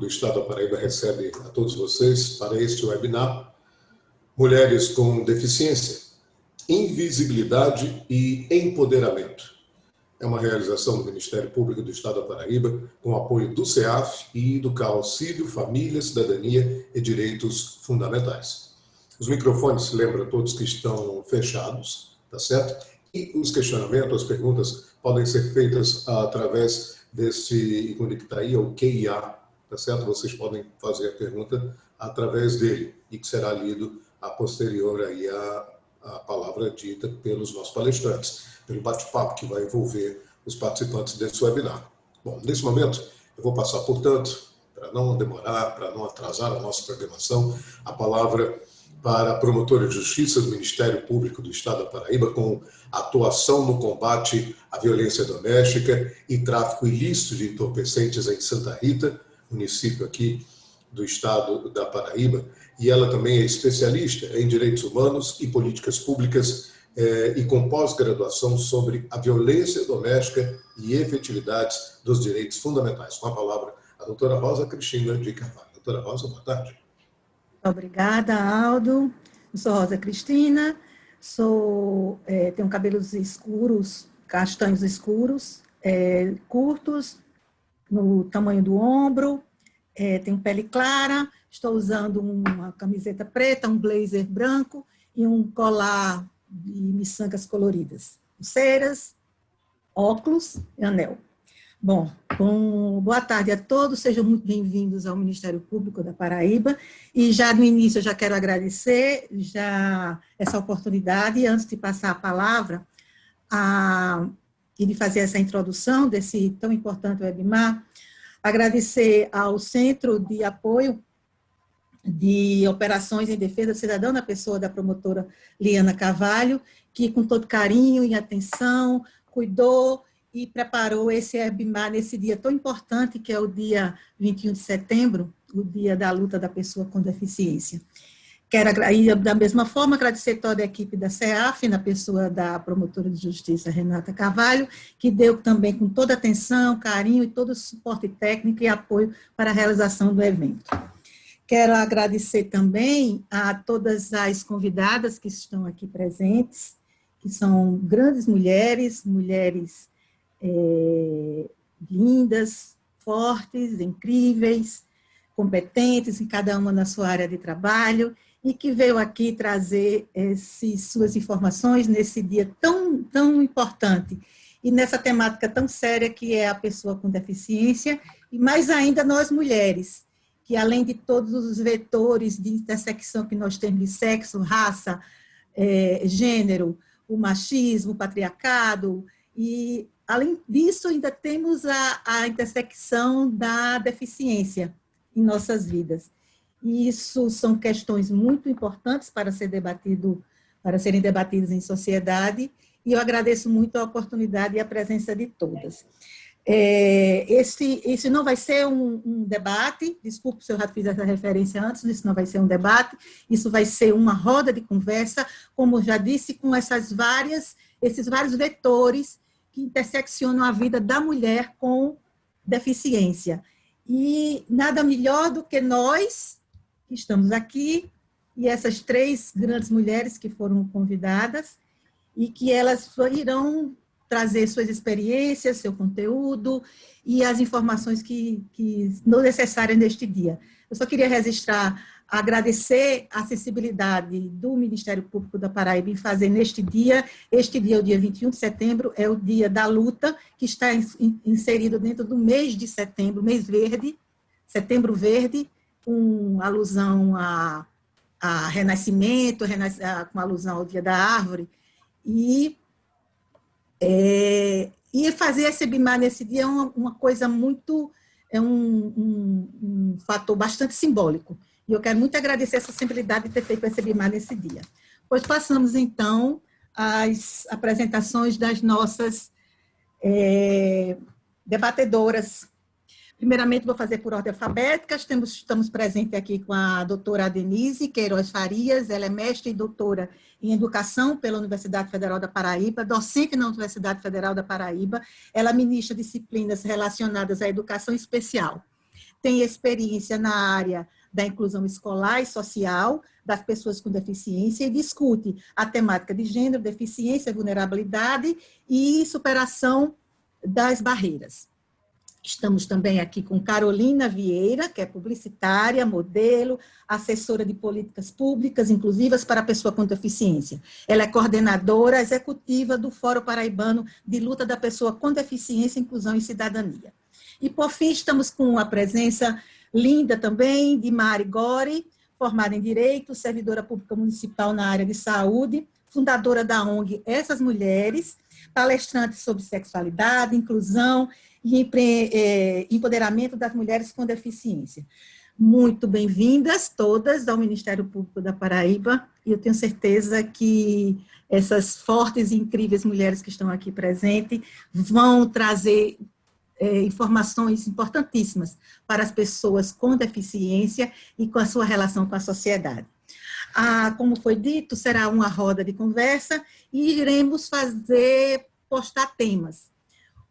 do Estado da Paraíba recebe a todos vocês para este webinar Mulheres com Deficiência, Invisibilidade e Empoderamento. É uma realização do Ministério Público do Estado da Paraíba, com apoio do CEAF e do Auxílio Família, Cidadania e Direitos Fundamentais. Os microfones, lembra a todos que estão fechados, tá certo? E os questionamentos, as perguntas podem ser feitas através desse ícone que está aí, o QIA, tá certo? Vocês podem fazer a pergunta através dele e que será lido a posterior aí a palavra dita pelos nossos palestrantes, pelo bate-papo que vai envolver os participantes desse webinar. Bom, nesse momento, eu vou passar, portanto, para não demorar, para não atrasar a nossa programação, a palavra para a promotora de justiça do Ministério Público do Estado da Paraíba, com atuação no combate à violência doméstica e tráfico ilícito de entorpecentes em Santa Rita, município aqui do Estado da Paraíba, e ela também é especialista em direitos humanos e políticas públicas e com pós-graduação sobre a violência doméstica e efetividades dos direitos fundamentais. Com a palavra, a doutora Rosa Cristina de Carvalho. Doutora Rosa, boa tarde. Obrigada, Aldo. Eu sou Rosa Cristina, tenho cabelos escuros, castanhos escuros, curtos, no tamanho do ombro, tenho pele clara, estou usando uma camiseta preta, um blazer branco e um colar de miçangas coloridas, pulseiras, óculos e anel. Bom, boa tarde a todos, sejam muito bem-vindos ao Ministério Público da Paraíba, e já no início eu já quero agradecer essa oportunidade, e antes de passar a palavra e de fazer essa introdução desse tão importante webinar, agradecer ao Centro de Apoio de Operações em Defesa do Cidadão, na pessoa da promotora Liana Carvalho, que com todo carinho e atenção cuidou e preparou esse webinar nesse dia tão importante, que é o dia 21 de setembro, o dia da luta da pessoa com deficiência. Quero, da mesma forma, agradecer toda a equipe da CEAF, na pessoa da promotora de justiça, Renata Carvalho, que deu também com toda atenção, carinho e todo o suporte técnico e apoio para a realização do evento. Quero agradecer também a todas as convidadas que estão aqui presentes, que são grandes mulheres lindas, fortes, incríveis, competentes em cada uma na sua área de trabalho, e que veio aqui trazer suas informações nesse dia tão importante, e nessa temática tão séria que é a pessoa com deficiência, e mais ainda nós mulheres, que além de todos os vetores de intersecção que nós temos de sexo, raça, gênero, o machismo, o patriarcado, e além disso ainda temos a intersecção da deficiência em nossas vidas. E isso são questões muito importantes para serem debatidas em sociedade, e eu agradeço muito a oportunidade e a presença de todas. Esse não vai ser um debate, desculpe se eu já fiz essa referência antes, isso não vai ser um debate, isso vai ser uma roda de conversa, como eu já disse, com esses vários vetores que interseccionam a vida da mulher com deficiência. E nada melhor do que nós, que estamos aqui, e essas três grandes mulheres que foram convidadas, e que elas irão trazer suas experiências, seu conteúdo e as informações que são necessárias neste dia. Eu só queria registrar, agradecer a acessibilidade do Ministério Público da Paraíba em fazer neste dia, o dia 21 de setembro, é o dia da luta, que está inserido dentro do mês de setembro, mês verde, setembro verde, com alusão a renascimento, com alusão ao dia da árvore, e fazer esse webinar nesse dia é uma coisa muito, um fator bastante simbólico. E eu quero muito agradecer essa sensibilidade de ter feito esse webinar nesse dia. Pois passamos, então, às apresentações das nossas debatedoras. Primeiramente, vou fazer por ordem alfabética. Estamos presentes aqui com a doutora Denise Queiroz Farias, ela é mestre e doutora em Educação pela Universidade Federal da Paraíba, docente na Universidade Federal da Paraíba, ela ministra disciplinas relacionadas à educação especial. tem experiência na área da inclusão escolar e social das pessoas com deficiência e discute a temática de gênero, deficiência, vulnerabilidade e superação das barreiras. Estamos também aqui com Carolina Vieira, que é publicitária, modelo, assessora de políticas públicas inclusivas para a pessoa com deficiência. Ela é coordenadora executiva do Fórum Paraibano de Luta da Pessoa com Deficiência, Inclusão e Cidadania. E, por fim, estamos com a presença linda também de Mari Gori, formada em Direito, servidora pública municipal na área de saúde, fundadora da ONG Essas Mulheres, palestrante sobre sexualidade, inclusão e empoderamento das mulheres com deficiência. Muito bem-vindas todas ao Ministério Público da Paraíba, e eu tenho certeza que essas fortes e incríveis mulheres que estão aqui presentes vão trazer informações importantíssimas para as pessoas com deficiência e com a sua relação com a sociedade. Como foi dito, será uma roda de conversa e iremos postar temas.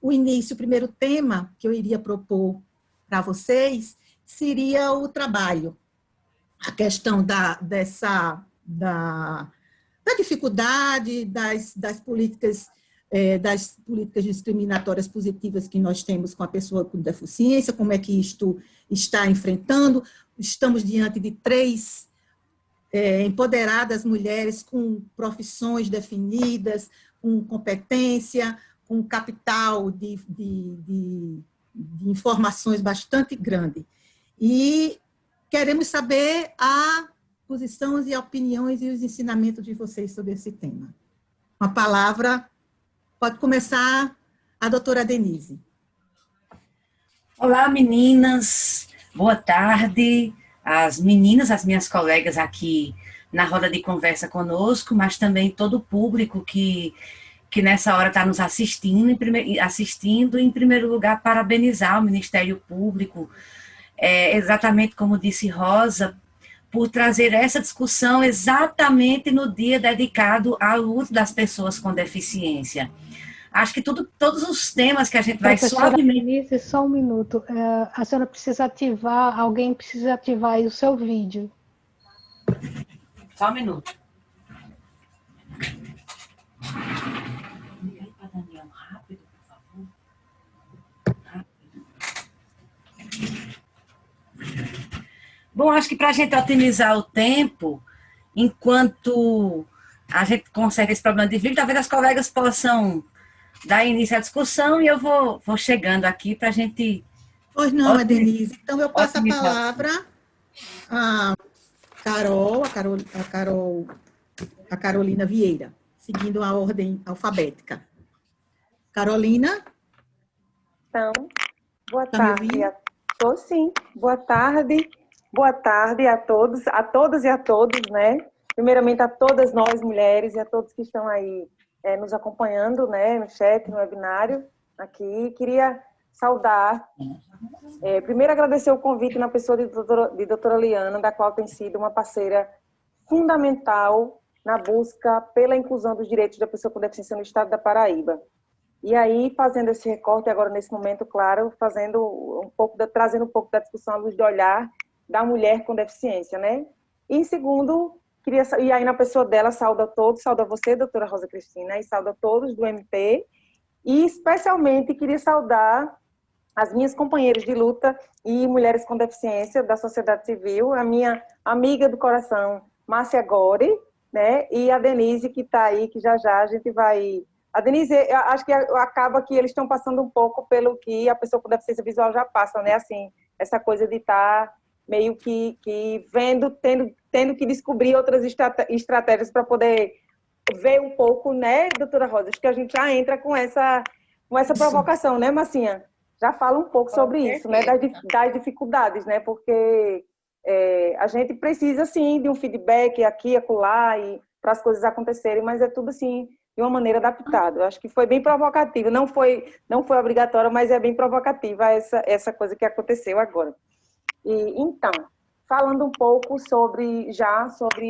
O primeiro tema que eu iria propor para vocês seria o trabalho, a questão da dificuldade das políticas discriminatórias positivas que nós temos com a pessoa com deficiência, como é que isto está enfrentando. Estamos diante de 3 empoderadas mulheres com profissões definidas, com competência, com capital de informações bastante grande. E queremos saber a posição e opiniões e os ensinamentos de vocês sobre esse tema. Com a palavra, pode começar a doutora Denise. Olá, meninas. Boa tarde. As meninas, as minhas colegas aqui na roda de conversa conosco, mas também todo o público que nessa hora está nos assistindo, em primeiro lugar, parabenizar o Ministério Público, exatamente como disse Rosa, por trazer essa discussão exatamente no dia dedicado à luta das pessoas com deficiência. Acho que todos os temas que a gente vai suavemente... Denise, só um minuto. A senhora precisa ativar, alguém precisa ativar aí o seu vídeo. Só um minuto. Rápido, por favor. Rápido. Bom, acho que para a gente otimizar o tempo, enquanto a gente consegue esse problema de vídeo, talvez as colegas possam dar início à discussão e eu vou chegando aqui para a gente... Pois não, Denise. Então, eu passo a palavra a Carolina Vieira, seguindo a ordem alfabética. Carolina? Então, boa tarde. Estou sim. Boa tarde. Boa tarde a todos, a todas e a todos, né? Primeiramente a todas nós, mulheres, e a todos que estão aí nos acompanhando, né, no chat, no webinário, aqui. Queria saudar, primeiro agradecer o convite na pessoa de doutora Liana, da qual tem sido uma parceira fundamental na busca pela inclusão dos direitos da pessoa com deficiência no estado da Paraíba. E aí, fazendo esse recorte agora, nesse momento, claro, trazendo um pouco da discussão à luz do olhar da mulher com deficiência, né? E em segundo, e aí na pessoa dela, saúdo a todos, saúdo a você, doutora Rosa Cristina, e saúdo a todos do MP, e especialmente queria saudar as minhas companheiras de luta e mulheres com deficiência da sociedade civil, a minha amiga do coração, Márcia Gori, né? E a Denise, que está aí, que já a gente vai... A Denise, eu acho que acaba que eles estão passando um pouco pelo que a pessoa com deficiência visual já passa, né? Assim, essa coisa de estar meio que vendo, tendo que descobrir outras estratégias para poder ver um pouco, né, doutora Rosa? Acho que a gente já entra com essa provocação, né, Marcinha? Já fala um pouco sobre isso, né, das dificuldades, né? Porque a gente precisa, sim, de um feedback aqui e acolá, e para as coisas acontecerem, mas é tudo, assim, de uma maneira adaptada. Eu acho que foi bem provocativa, não foi obrigatória, mas é bem provocativa essa coisa que aconteceu agora. E, então, falando um pouco sobre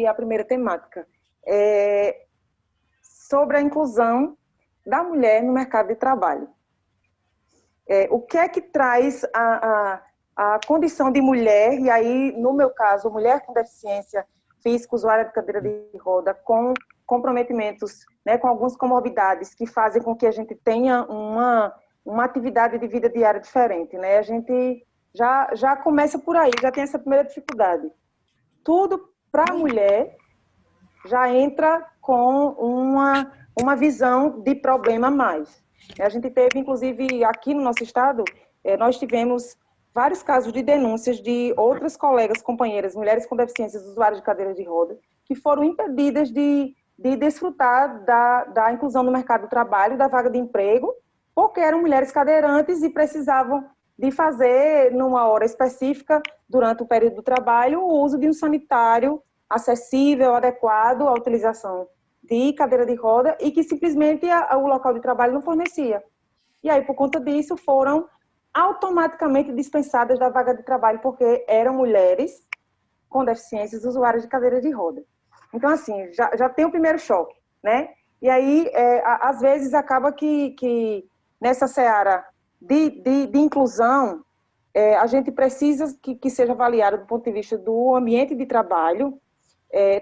a primeira temática, sobre a inclusão da mulher no mercado de trabalho. O que é que traz a condição de mulher, e aí, no meu caso, mulher com deficiência física, usuária de cadeira de roda, com comprometimentos, né, com algumas comorbidades que fazem com que a gente tenha uma atividade de vida diária diferente, né? A gente já começa por aí, já tem essa primeira dificuldade. Tudo para a mulher já entra com uma visão de problema a mais. A gente teve, inclusive, aqui no nosso estado, nós tivemos vários casos de denúncias de outras colegas, companheiras, mulheres com deficiências, usuárias de cadeira de roda, que foram impedidas de desfrutar da inclusão no mercado do trabalho, da vaga de emprego, porque eram mulheres cadeirantes e precisavam de fazer, numa hora específica, durante o período do trabalho, o uso de um sanitário acessível, adequado à utilização de cadeira de roda e que simplesmente o local de trabalho não fornecia. E aí, por conta disso, foram automaticamente dispensadas da vaga de trabalho, porque eram mulheres com deficiências usuárias de cadeira de roda. Então, assim, já tem o primeiro choque, né? E aí, às vezes, acaba que nessa seara de inclusão, a gente precisa que seja avaliado do ponto de vista do ambiente de trabalho,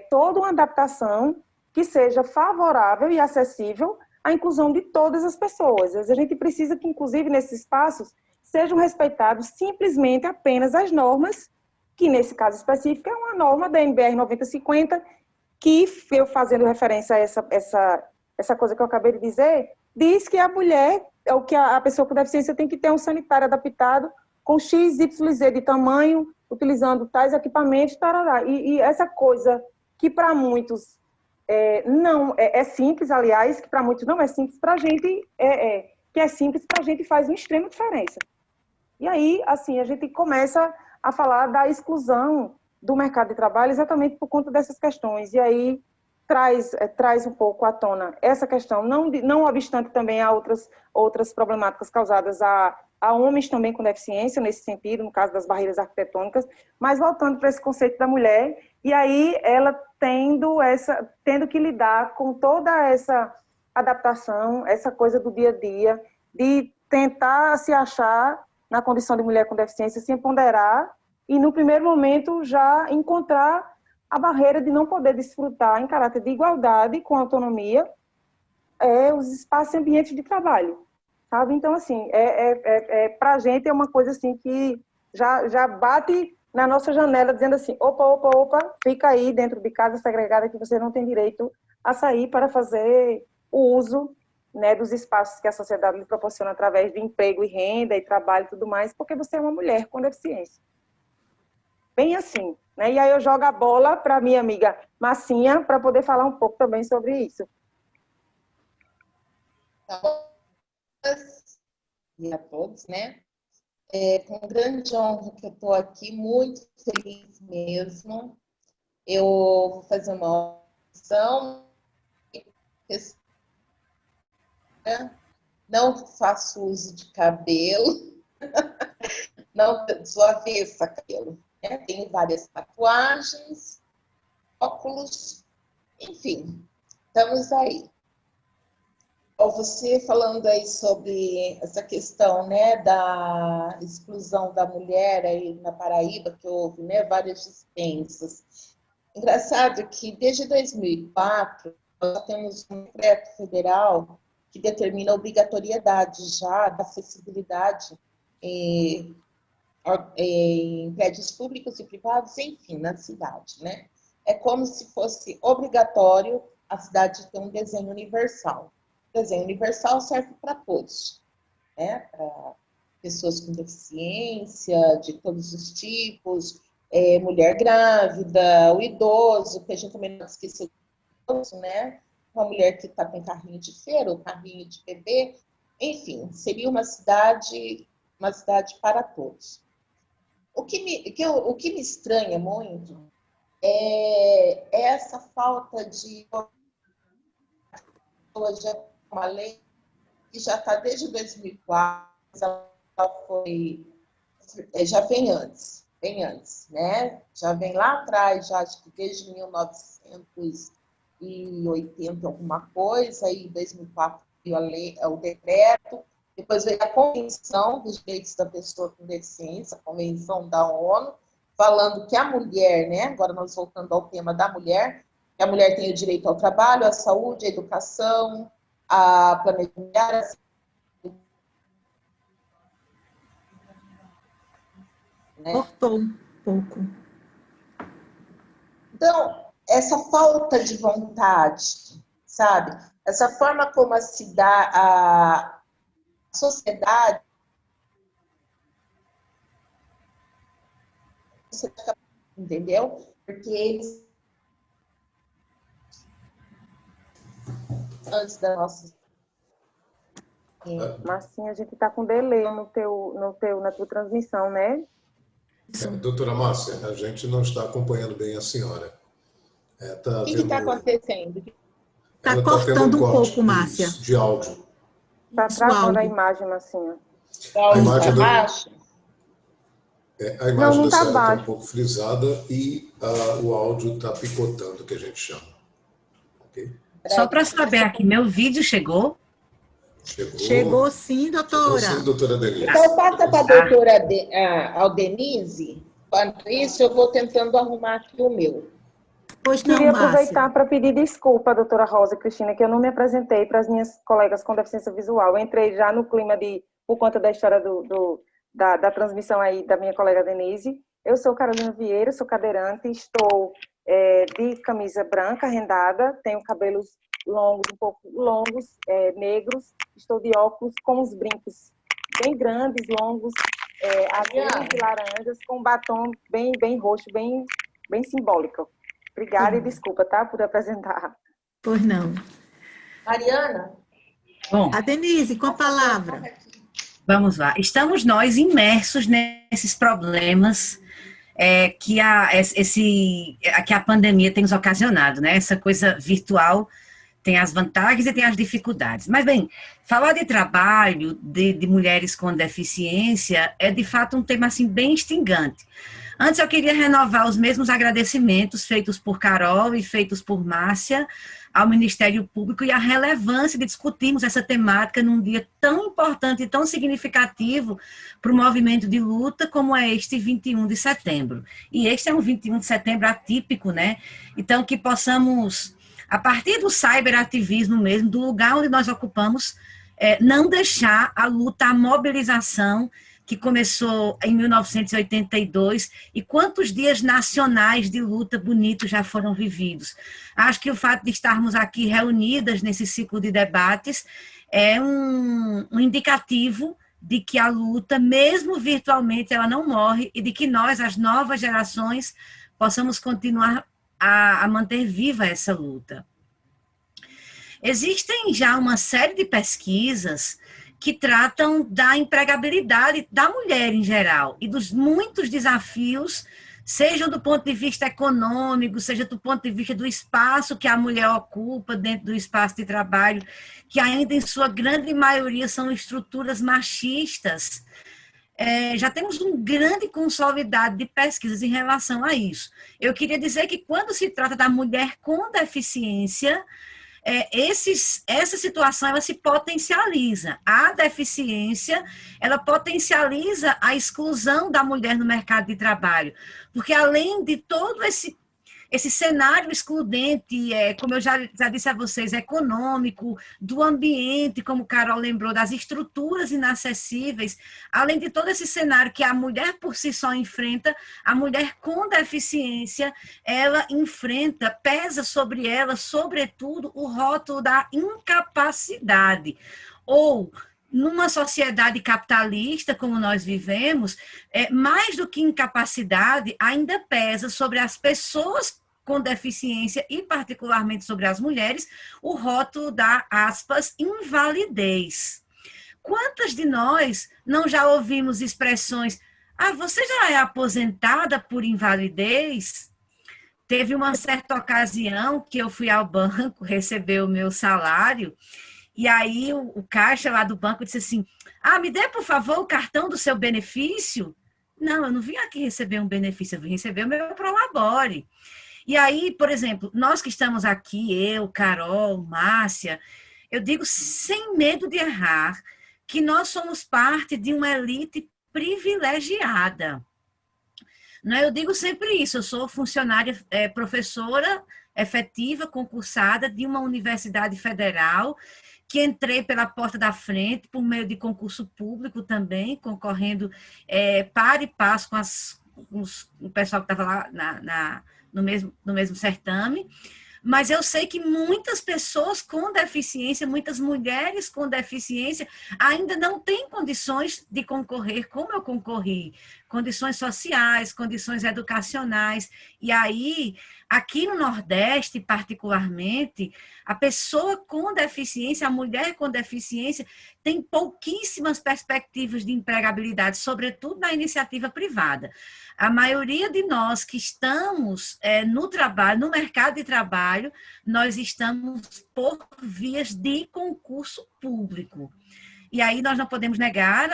toda uma adaptação que seja favorável e acessível à inclusão de todas as pessoas. A gente precisa que, inclusive, nesses espaços, sejam respeitados simplesmente apenas as normas, que nesse caso específico é uma norma da NBR 9050, que, eu fazendo referência a essa coisa que eu acabei de dizer, diz que a mulher, ou que a pessoa com deficiência tem que ter um sanitário adaptado com X, Y, Z de tamanho, utilizando tais equipamentos, tarará. E essa coisa que para muitos não é simples, aliás, que para muitos não é simples, para a gente que é simples, para a gente faz uma extrema diferença. E aí, assim, a gente começa a falar da exclusão do mercado de trabalho exatamente por conta dessas questões. E aí traz um pouco à tona essa questão, não obstante também há outras problemáticas causadas a homens também com deficiência, nesse sentido, no caso das barreiras arquitetônicas, mas voltando para esse conceito da mulher, e aí ela tendo que lidar com toda essa adaptação, essa coisa do dia a dia, de tentar se achar na condição de mulher com deficiência, se empoderar e, no primeiro momento, já encontrar a barreira de não poder desfrutar em caráter de igualdade, com autonomia, os espaços e ambientes de trabalho, sabe? Então, assim, para a gente é uma coisa assim que já bate na nossa janela, dizendo assim, opa, fica aí dentro de casa segregada que você não tem direito a sair para fazer o uso, né, dos espaços que a sociedade lhe proporciona através de emprego e renda e trabalho e tudo mais, porque você é uma mulher com deficiência. Bem assim, né? E aí eu jogo a bola para minha amiga Massinha para poder falar um pouco também sobre isso. E a todos, né? Com grande honra que eu estou aqui, muito feliz mesmo. Eu vou fazer uma oração. Não faço uso de cabelo, não sou avessa a cabelo. Tenho várias tatuagens, óculos, enfim, estamos aí. Você falando aí sobre essa questão, né, da exclusão da mulher aí na Paraíba, que houve, né, várias dispensas. Engraçado que desde 2004 nós temos um decreto federal que determina a obrigatoriedade já da acessibilidade em prédios públicos e privados, enfim, na cidade, né? É como se fosse obrigatório a cidade ter um desenho universal. O desenho universal serve para todos, né? Para pessoas com deficiência, de todos os tipos, mulher grávida, o idoso, que a gente também não esqueceu do idoso, né? Uma mulher que está com carrinho de feira, ou carrinho de bebê, enfim, seria uma cidade para todos. O que me estranha muito é essa falta de uma lei que já está desde 2004, ela já vem antes, né? Já vem lá atrás, já acho que desde 1980 alguma coisa, aí em 2004 veio o decreto, Depois veio a Convenção dos Direitos da Pessoa com Deficiência, a Convenção da ONU, falando que a mulher, né, agora nós voltando ao tema da mulher, que a mulher tem o direito ao trabalho, à saúde, à educação, a planejar, né? Cortou um pouco. Então, essa falta de vontade, sabe? Essa forma como a sociedade, entendeu? Porque eles, antes da nossa... Marcinha, a gente está com delay na tua transmissão, né? Doutora Márcia, a gente não está acompanhando bem a senhora. O que está acontecendo? Está cortando um pouco, Márcia. De áudio. Está travando a imagem, Marcinha. A imagem está baixa? A imagem não da senhora está baixo. um pouco frisada e o áudio está picotando, que a gente chama. Okay? Só para saber aqui, meu vídeo chegou? Chegou sim, doutora. Chegou sim, doutora Denise. Então, passa para a doutora Denise. Enquanto isso, eu vou tentando arrumar aqui o meu. Pois não, Queria Márcia. aproveitar para pedir desculpa, doutora Rosa e Cristina, que eu não me apresentei para as minhas colegas com deficiência visual. Eu entrei já no clima por conta da história da transmissão aí da minha colega Denise. Eu sou Carolina Vieira, sou cadeirante, estou de camisa branca, rendada, tenho cabelos longos, um pouco longos, negros, estou de óculos com os brincos bem grandes, longos, azuis e laranjas, com um batom bem roxo, bem simbólico. Obrigada e desculpa, tá, por apresentar. Pois não. Mariana? Bom, A Denise, com a palavra. vamos lá. Estamos nós imersos nesses problemas que a pandemia tem nos ocasionado, né? Essa coisa virtual tem as vantagens e tem as dificuldades. Mas, bem, falar de trabalho de mulheres com deficiência é, de fato, um tema, assim, bem instigante. Antes, eu queria renovar os mesmos agradecimentos feitos por Carol e feitos por Márcia ao Ministério Público e a relevância de discutirmos essa temática num dia tão importante e tão significativo para o movimento de luta como é este 21 de setembro. E este é um 21 de setembro atípico, né? Então, que possamos, a partir do cyberativismo mesmo, do lugar onde nós ocupamos, não deixar a luta, a mobilização que começou em 1982, e quantos dias nacionais de luta bonitos já foram vividos. Acho que o fato de estarmos aqui reunidas nesse ciclo de debates é um indicativo de que a luta, mesmo virtualmente, ela não morre, e de que nós, as novas gerações, possamos continuar a manter viva essa luta. Existem já uma série de pesquisas que tratam da empregabilidade da mulher em geral e dos muitos desafios, seja do ponto de vista econômico, seja do ponto de vista do espaço que a mulher ocupa dentro do espaço de trabalho, que ainda em sua grande maioria são estruturas machistas. Já temos um grande consolidado de pesquisas em relação a isso. Eu queria dizer que quando se trata da mulher com deficiência, essa situação ela se potencializa. A deficiência, ela potencializa a exclusão da mulher no mercado de trabalho, porque além de todo esse cenário excludente, como eu já disse a vocês, econômico, do ambiente, como Carol lembrou, das estruturas inacessíveis, além de todo esse cenário que a mulher por si só enfrenta, a mulher com deficiência, ela enfrenta, pesa sobre ela, sobretudo, o rótulo da incapacidade, ou numa sociedade capitalista como nós vivemos, mais do que incapacidade, ainda pesa sobre as pessoas com deficiência e particularmente sobre as mulheres, o rótulo da, aspas, invalidez. Quantas de nós não já ouvimos expressões, você já é aposentada por invalidez? Teve uma certa ocasião que eu fui ao banco receber o meu salário, e aí o caixa lá do banco disse assim, me dê, por favor, o cartão do seu benefício. Não, eu não vim aqui receber um benefício, eu vim receber o meu Prolabore. E aí, por exemplo, nós que estamos aqui, eu, Carol, Márcia, eu digo sem medo de errar, que nós somos parte de uma elite privilegiada. Não, eu digo sempre isso, eu sou funcionária, professora efetiva, concursada de uma universidade federal, que entrei pela porta da frente, por meio de concurso público também, concorrendo par e passo com o pessoal que estava lá no mesmo certame. Mas eu sei que muitas pessoas com deficiência, muitas mulheres com deficiência, ainda não têm condições de concorrer como eu concorri. Condições sociais, condições educacionais. E aí, aqui no Nordeste, particularmente, a pessoa com deficiência, a mulher com deficiência, tem pouquíssimas perspectivas de empregabilidade, sobretudo na iniciativa privada. A maioria de nós que estamos no trabalho, no mercado de trabalho, nós estamos por vias de concurso público. E aí nós não podemos negar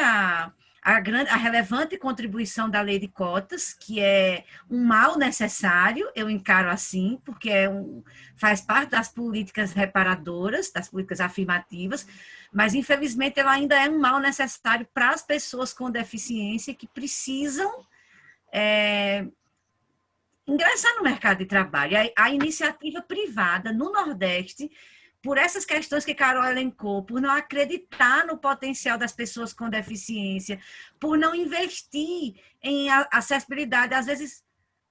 a relevante contribuição da lei de cotas, que é um mal necessário, eu encaro assim, porque faz parte das políticas reparadoras, das políticas afirmativas, mas infelizmente ela ainda é um mal necessário para as pessoas com deficiência que precisam ingressar no mercado de trabalho. A iniciativa privada no Nordeste, por essas questões que Carol elencou, por não acreditar no potencial das pessoas com deficiência, por não investir em acessibilidade, às vezes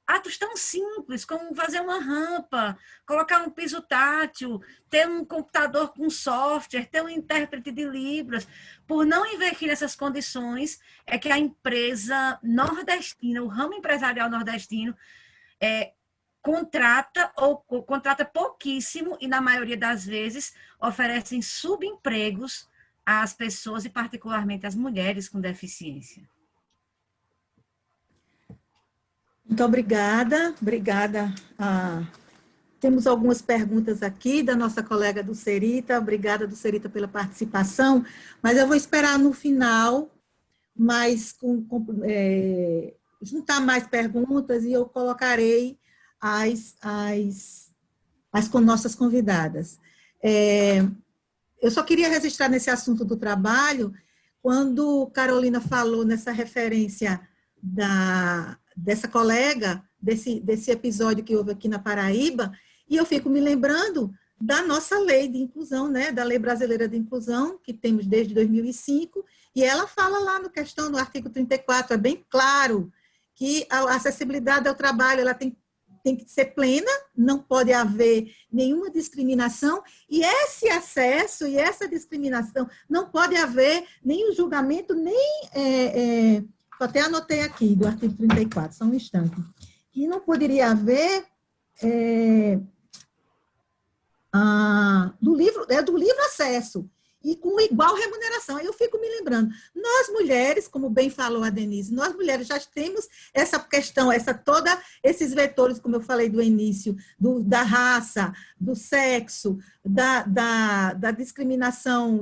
atos tão simples como fazer uma rampa, colocar um piso tátil, ter um computador com software, ter um intérprete de Libras. Por não investir nessas condições, é que a empresa nordestina, o ramo empresarial nordestino, contrata pouquíssimo e, na maioria das vezes, oferecem subempregos às pessoas e, particularmente, às mulheres com deficiência. Muito obrigada. Temos algumas perguntas aqui da nossa colega do Serita. Obrigada, do Serita, pela participação, mas eu vou esperar no final, juntar mais perguntas e eu colocarei as com nossas convidadas. Eu só queria registrar nesse assunto do trabalho, quando Carolina falou nessa referência dessa colega, desse episódio que houve aqui na Paraíba, e eu fico me lembrando da nossa lei de inclusão, né, da Lei Brasileira de Inclusão, que temos desde 2005, e ela fala lá no artigo 34, é bem claro, que a acessibilidade ao trabalho ela tem que ser plena, não pode haver nenhuma discriminação, e esse acesso e essa discriminação, não pode haver nenhum julgamento, eu até anotei aqui, do artigo 34, só um instante, que não poderia haver do livre acesso, e com igual remuneração. Aí eu fico me lembrando, nós mulheres, como bem falou a Denise, nós mulheres já temos essa questão, esses vetores, como eu falei do início, da raça, do sexo, da discriminação,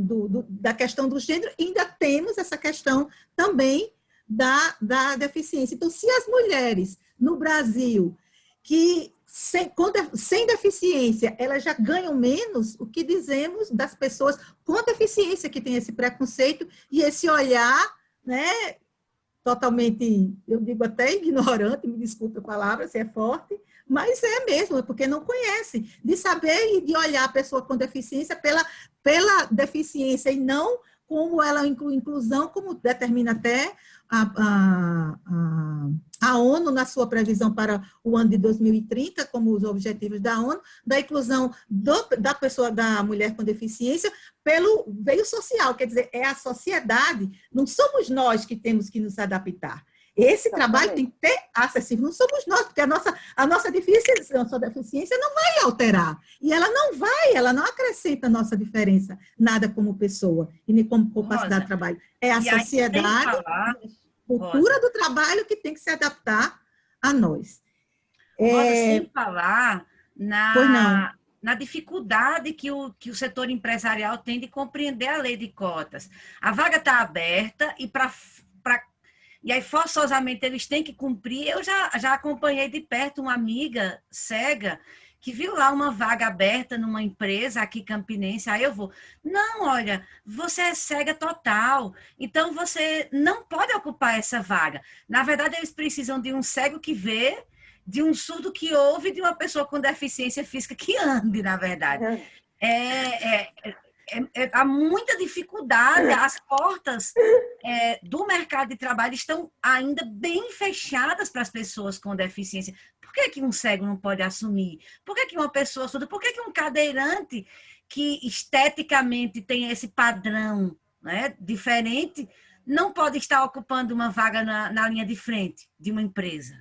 da questão do gênero, e ainda temos essa questão também da deficiência. Então, se as mulheres no Brasil, que sem deficiência, elas já ganham menos, o que dizemos das pessoas com deficiência que tem esse preconceito e esse olhar, né, totalmente, eu digo até ignorante, me desculpe a palavra, se é forte, mas é mesmo, porque não conhece, de saber e de olhar a pessoa com deficiência pela deficiência e não como ela inclusão, como determina até a ONU, na sua previsão para o ano de 2030, como os objetivos da ONU, da inclusão da mulher com deficiência pelo veio social, quer dizer, é a sociedade, não somos nós que temos que nos adaptar. Esse trabalho tem que ter acessível, não somos nós, porque a nossa deficiência não vai alterar, e ela não acrescenta a nossa diferença, nada como pessoa, e nem como capacidade de trabalho. É a sociedade, a cultura do trabalho que tem que se adaptar a nós. Sem falar na dificuldade que o setor empresarial tem de compreender a lei de cotas. A vaga está aberta e aí, forçosamente, eles têm que cumprir. Eu já acompanhei de perto uma amiga cega que viu lá uma vaga aberta numa empresa aqui campinense, aí eu vou, não, olha, você é cega total, então você não pode ocupar essa vaga. Na verdade, eles precisam de um cego que vê, de um surdo que ouve, de uma pessoa com deficiência física que ande, na verdade. Há muita dificuldade, as portas do mercado de trabalho estão ainda bem fechadas para as pessoas com deficiência. Por que um cego não pode assumir? Por que uma pessoa surda? Por que um cadeirante que esteticamente tem esse padrão, né, diferente não pode estar ocupando uma vaga na linha de frente de uma empresa?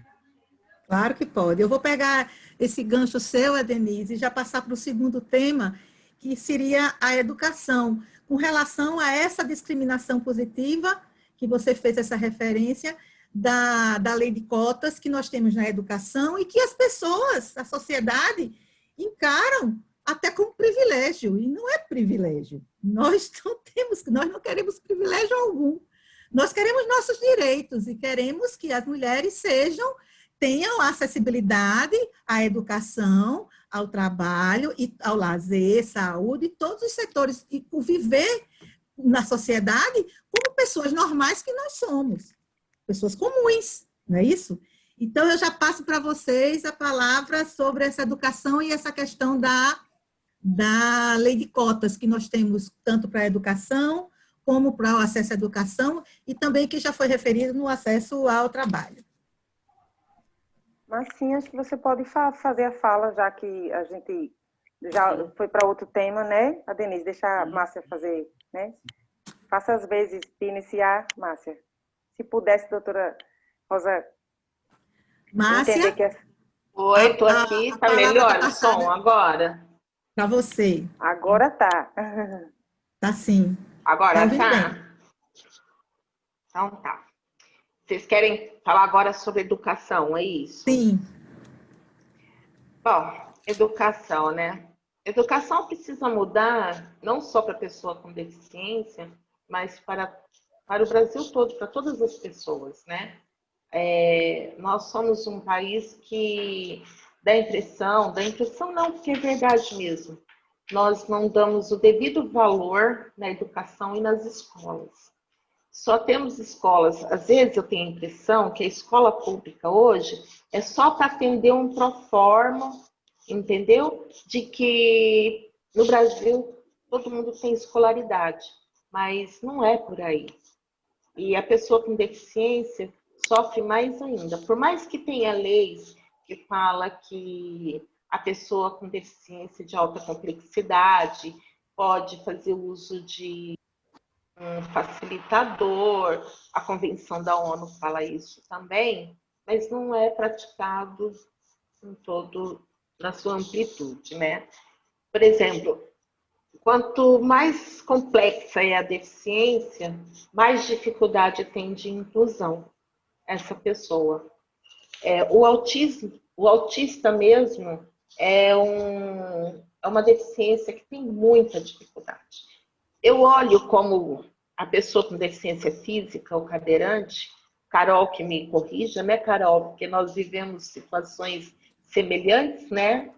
Claro que pode. Eu vou pegar esse gancho seu, Denise, e já passar para o segundo tema, que seria a educação, com relação a essa discriminação positiva, que você fez essa referência, da lei de cotas que nós temos na educação e que as pessoas, a sociedade, encaram até como privilégio, e não é privilégio. Nós não queremos privilégio algum. Nós queremos nossos direitos e queremos que as mulheres tenham acessibilidade à educação, ao trabalho, e ao lazer, saúde, todos os setores, e viver na sociedade como pessoas normais que nós somos, pessoas comuns, não é isso? Então, eu já passo para vocês a palavra sobre essa educação e essa questão da lei de cotas que nós temos, tanto para a educação, como para o acesso à educação, e também que já foi referido no acesso ao trabalho. Mas sim, acho que você pode fazer a fala, já que a gente já foi para outro tema, né? A Denise, deixa a Márcia fazer, né? Faça as vezes de iniciar, Márcia. Se pudesse, doutora Rosa, Márcia? entender que é... Oi, estou aqui, tá melhor o som agora? Para você. Agora tá. Tá sim. Agora Tá. Então tá. Vocês querem falar agora sobre educação, é isso? Sim. Bom, educação, né? Educação precisa mudar não só para a pessoa com deficiência, mas para o Brasil todo, para todas as pessoas, né? Nós somos um país que dá impressão não, porque é verdade mesmo, nós não damos o devido valor na educação e nas escolas. Só temos escolas, às vezes eu tenho a impressão que a escola pública hoje é só para atender um proforma, entendeu? De que no Brasil todo mundo tem escolaridade, mas não é por aí. E a pessoa com deficiência sofre mais ainda. Por mais que tenha leis que fala que a pessoa com deficiência de alta complexidade pode fazer uso de um facilitador, a Convenção da ONU fala isso também, mas não é praticado na sua amplitude, né? Por exemplo, quanto mais complexa é a deficiência, mais dificuldade tem de inclusão essa pessoa. O autista mesmo é uma deficiência que tem muita dificuldade. Eu olho como a pessoa com deficiência física, o cadeirante, Carol que me corrija, né, Carol? Porque nós vivemos situações semelhantes, né?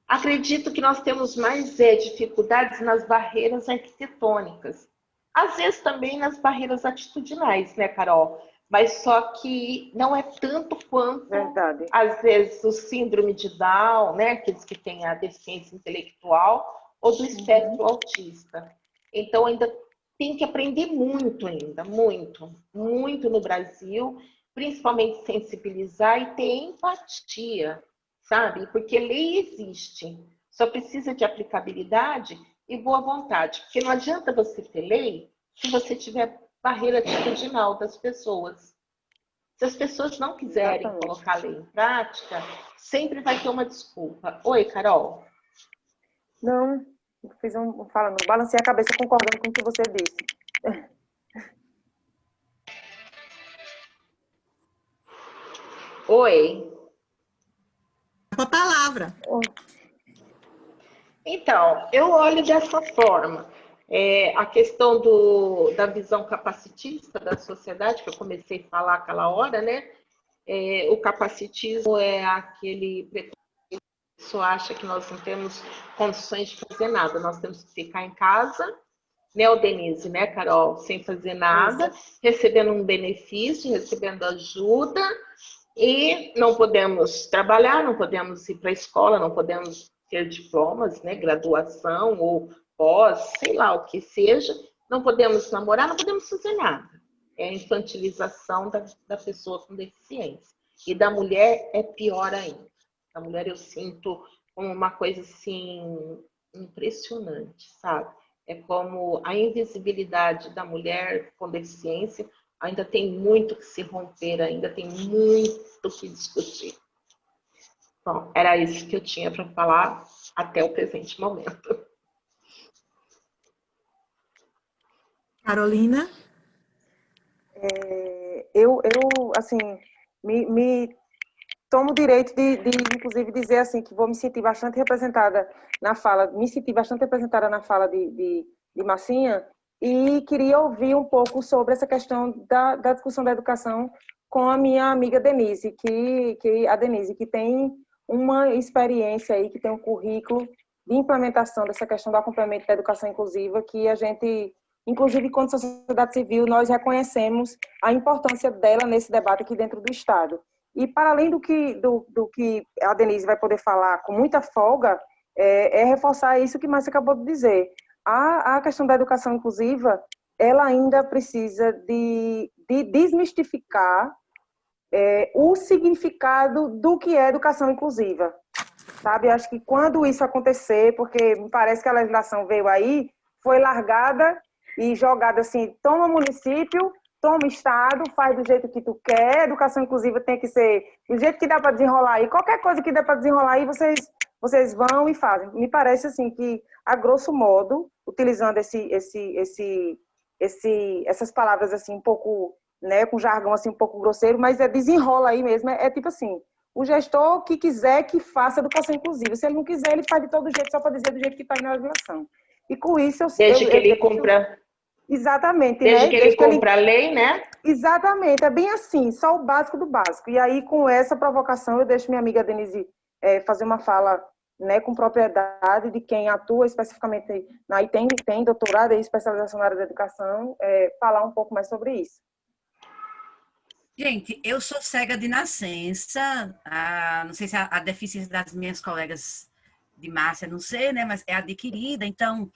Acredito que nós temos mais dificuldades nas barreiras arquitetônicas. Às vezes também nas barreiras atitudinais, né, Carol? Mas só que não é tanto quanto, verdade, às vezes, o síndrome de Down, né? Aqueles que têm a deficiência intelectual, ou do espectro autista. Então, ainda tem que aprender muito ainda, muito no Brasil, principalmente sensibilizar e ter empatia, sabe? Porque lei existe, só precisa de aplicabilidade e boa vontade. Porque não adianta você ter lei se você tiver barreira atitudinal das pessoas. Se as pessoas não quiserem colocar a lei em prática, sempre vai ter uma desculpa. Oi, Carol. Não, fiz balancei a cabeça concordando com o que você disse. Oi. Com a palavra. Então, eu olho dessa forma. A questão da visão capacitista da sociedade, que eu comecei a falar aquela hora, né? O capacitismo é aquele pessoa acha que nós não temos condições de fazer nada, nós temos que ficar em casa, né, Denise, né, Carol, sem fazer nada, recebendo um benefício, recebendo ajuda, e não podemos trabalhar, não podemos ir para a escola, não podemos ter diplomas, né, graduação ou pós, sei lá o que seja, não podemos namorar, não podemos fazer nada. É a infantilização da pessoa com deficiência. E da mulher é pior ainda. A mulher eu sinto como uma coisa assim impressionante, sabe? É como a invisibilidade da mulher com deficiência ainda tem muito que se romper, ainda tem muito que discutir. Bom, era isso que eu tinha para falar até o presente momento. Carolina? Eu assim, me tomo o direito de, inclusive, dizer assim, que vou me sentir bastante representada na fala, de Marcinha, e queria ouvir um pouco sobre essa questão da discussão da educação com a minha amiga Denise, que tem uma experiência aí, que tem um currículo de implementação dessa questão do acompanhamento da educação inclusiva, que a gente, inclusive, enquanto sociedade civil, nós reconhecemos a importância dela nesse debate aqui dentro do Estado. E, para além do que a Denise vai poder falar com muita folga, é reforçar isso que Márcia acabou de dizer. A questão da educação inclusiva, ela ainda precisa de desmistificar o significado do que é educação inclusiva. Sabe? Acho que quando isso acontecer, porque me parece que a legislação veio aí, foi largada e jogada assim, toma município, toma Estado, faz do jeito que tu quer, educação inclusiva tem que ser do jeito que dá para desenrolar aí, qualquer coisa que dá para desenrolar aí, vocês vão e fazem. Me parece assim que, a grosso modo, utilizando essas palavras assim um pouco, né, com jargão assim um pouco grosseiro, mas desenrola aí mesmo, é tipo assim, o gestor que quiser que faça educação inclusiva, se ele não quiser, ele faz de todo jeito, só para dizer do jeito que está aí na legislação. E com isso Desde que ele cumpra... Exatamente. Desde né? que ele cumpra a lei, né? Exatamente, é bem assim, só o básico do básico. E aí, com essa provocação, eu deixo minha amiga Denise fazer uma fala, né, com propriedade de quem atua especificamente e tem doutorado e especialização na área da educação, falar um pouco mais sobre isso. Gente, eu sou cega de nascença, não sei se a deficiência das minhas colegas de Márcia, não sei, né, mas é adquirida, então...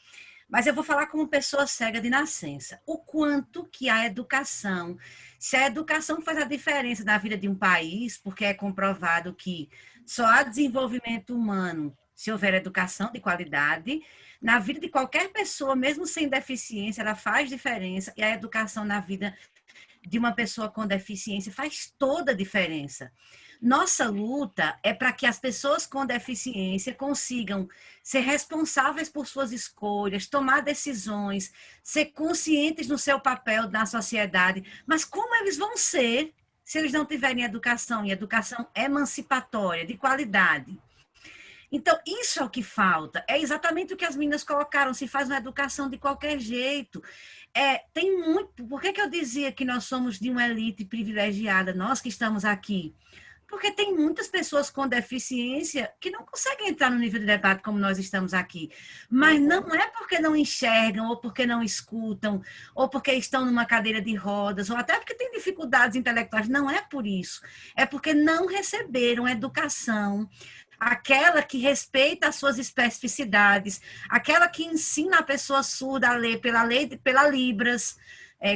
Mas eu vou falar como pessoa cega de nascença. O quanto que a educação, se a educação faz a diferença na vida de um país, porque é comprovado que só há desenvolvimento humano se houver educação de qualidade, na vida de qualquer pessoa, mesmo sem deficiência, ela faz diferença, e a educação na vida de uma pessoa com deficiência faz toda a diferença. Nossa luta é para que as pessoas com deficiência consigam ser responsáveis por suas escolhas, tomar decisões, ser conscientes no seu papel na sociedade. Mas como eles vão ser se eles não tiverem educação, e educação emancipatória, de qualidade? Então, isso é o que falta. É exatamente o que as meninas colocaram, se faz uma educação de qualquer jeito. Tem muito... Por que eu dizia que nós somos de uma elite privilegiada, nós que estamos aqui? Porque tem muitas pessoas com deficiência que não conseguem entrar no nível de debate como nós estamos aqui. Mas não é porque não enxergam, ou porque não escutam, ou porque estão numa cadeira de rodas, ou até porque têm dificuldades intelectuais. Não é por isso. É porque não receberam educação, aquela que respeita as suas especificidades, aquela que ensina a pessoa surda a ler pela Libras,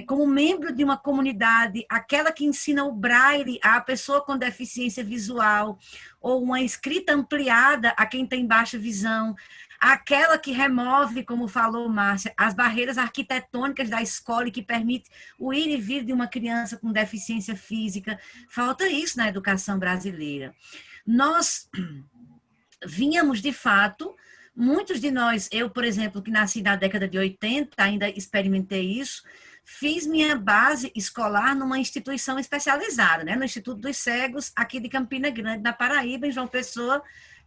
como membro de uma comunidade, aquela que ensina o braille à pessoa com deficiência visual, ou uma escrita ampliada a quem tem baixa visão, aquela que remove, como falou Márcia, as barreiras arquitetônicas da escola e que permite o ir e vir de uma criança com deficiência física. Falta isso na educação brasileira. Nós vínhamos, de fato, muitos de nós, eu, por exemplo, que nasci na década de 80, ainda experimentei isso, fiz minha base escolar numa instituição especializada, né? No Instituto dos Cegos, aqui de Campina Grande, na Paraíba, em João Pessoa,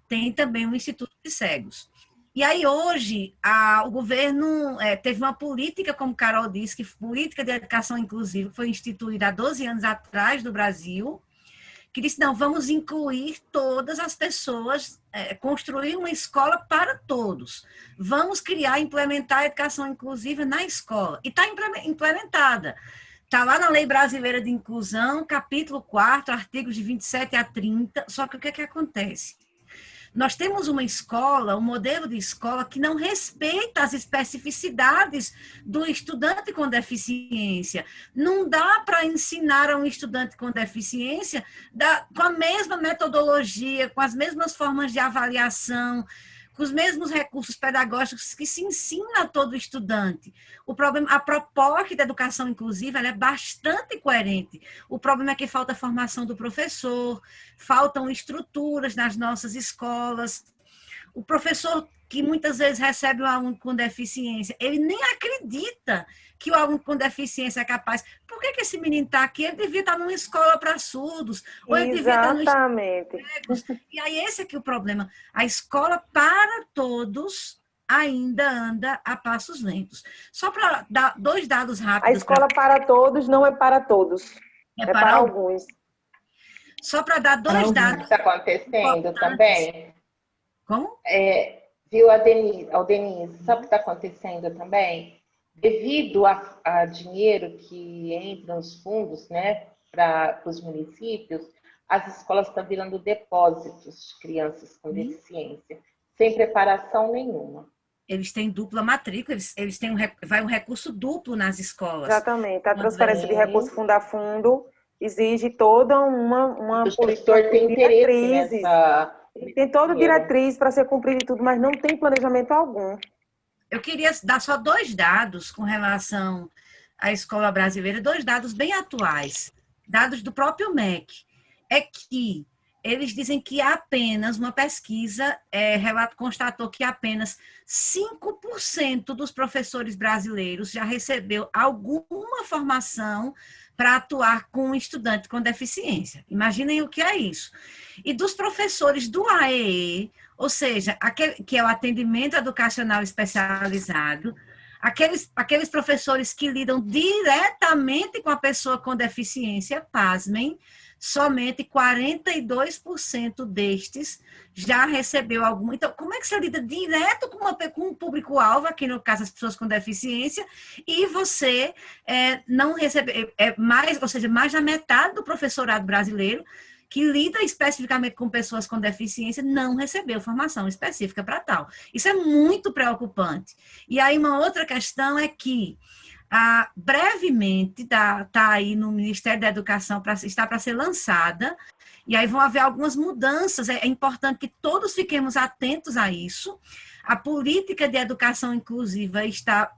tem também um Instituto de Cegos. E aí, hoje, o governo teve uma política, como Carol disse, que política de educação inclusiva foi instituída há 12 anos atrás no Brasil, que disse, não, vamos incluir todas as pessoas, construir uma escola para todos. Vamos criar, implementar a educação inclusiva na escola. E está implementada. Está lá na Lei Brasileira de Inclusão, capítulo 4, artigos de 27 a 30, só que o que é que acontece? Nós temos uma escola, um modelo de escola que não respeita as especificidades do estudante com deficiência. Não dá para ensinar a um estudante com deficiência com a mesma metodologia, com as mesmas formas de avaliação, com os mesmos recursos pedagógicos que se ensina a todo estudante. O problema, a proposta da educação inclusiva, ela é bastante coerente. O problema é que falta formação do professor, faltam estruturas nas nossas escolas. O professor que muitas vezes recebe um aluno com deficiência, ele nem acredita que o aluno com deficiência é capaz. Por que esse menino está aqui? Ele devia estar numa escola para surdos. Ou ele devia estar Exatamente. E aí esse aqui é o problema. A escola para todos ainda anda a passos lentos. Só para dar 2 dados rápidos. A escola para todos não é para todos. É para alguns. Só para dar 2 dados. Está acontecendo também. Como? Viu, Denise, sabe o que está acontecendo também? Devido a dinheiro que entra nos fundos, né, para os municípios, as escolas estão virando depósitos de crianças com deficiência, sem preparação nenhuma. Eles têm dupla matrícula, eles têm vai um recurso duplo nas escolas. Exatamente. A transferência de recurso fundo a fundo exige toda uma o gestor tem interesse nessa... Tem toda diretriz para ser cumprida e tudo, mas não tem planejamento algum. Eu queria dar só 2 dados com relação à escola brasileira, 2 dados bem atuais, dados do próprio MEC. É que eles dizem que apenas uma pesquisa constatou que apenas 5% dos professores brasileiros já recebeu alguma formação para atuar com um estudante com deficiência. Imaginem o que é isso. E dos professores do AEE, ou seja, que é o atendimento educacional especializado, aqueles professores que lidam diretamente com a pessoa com deficiência, pasmem, somente 42% destes já recebeu algum. Então, como é que você lida direto com um público-alvo, aqui no caso as pessoas com deficiência, e você não recebe, mais da metade do professorado brasileiro que lida especificamente com pessoas com deficiência não recebeu formação específica para tal. Isso é muito preocupante. E aí uma outra questão é que brevemente está aí no Ministério da Educação, está para ser lançada, e aí vão haver algumas mudanças. É importante que todos fiquemos atentos a isso. A política de educação inclusiva está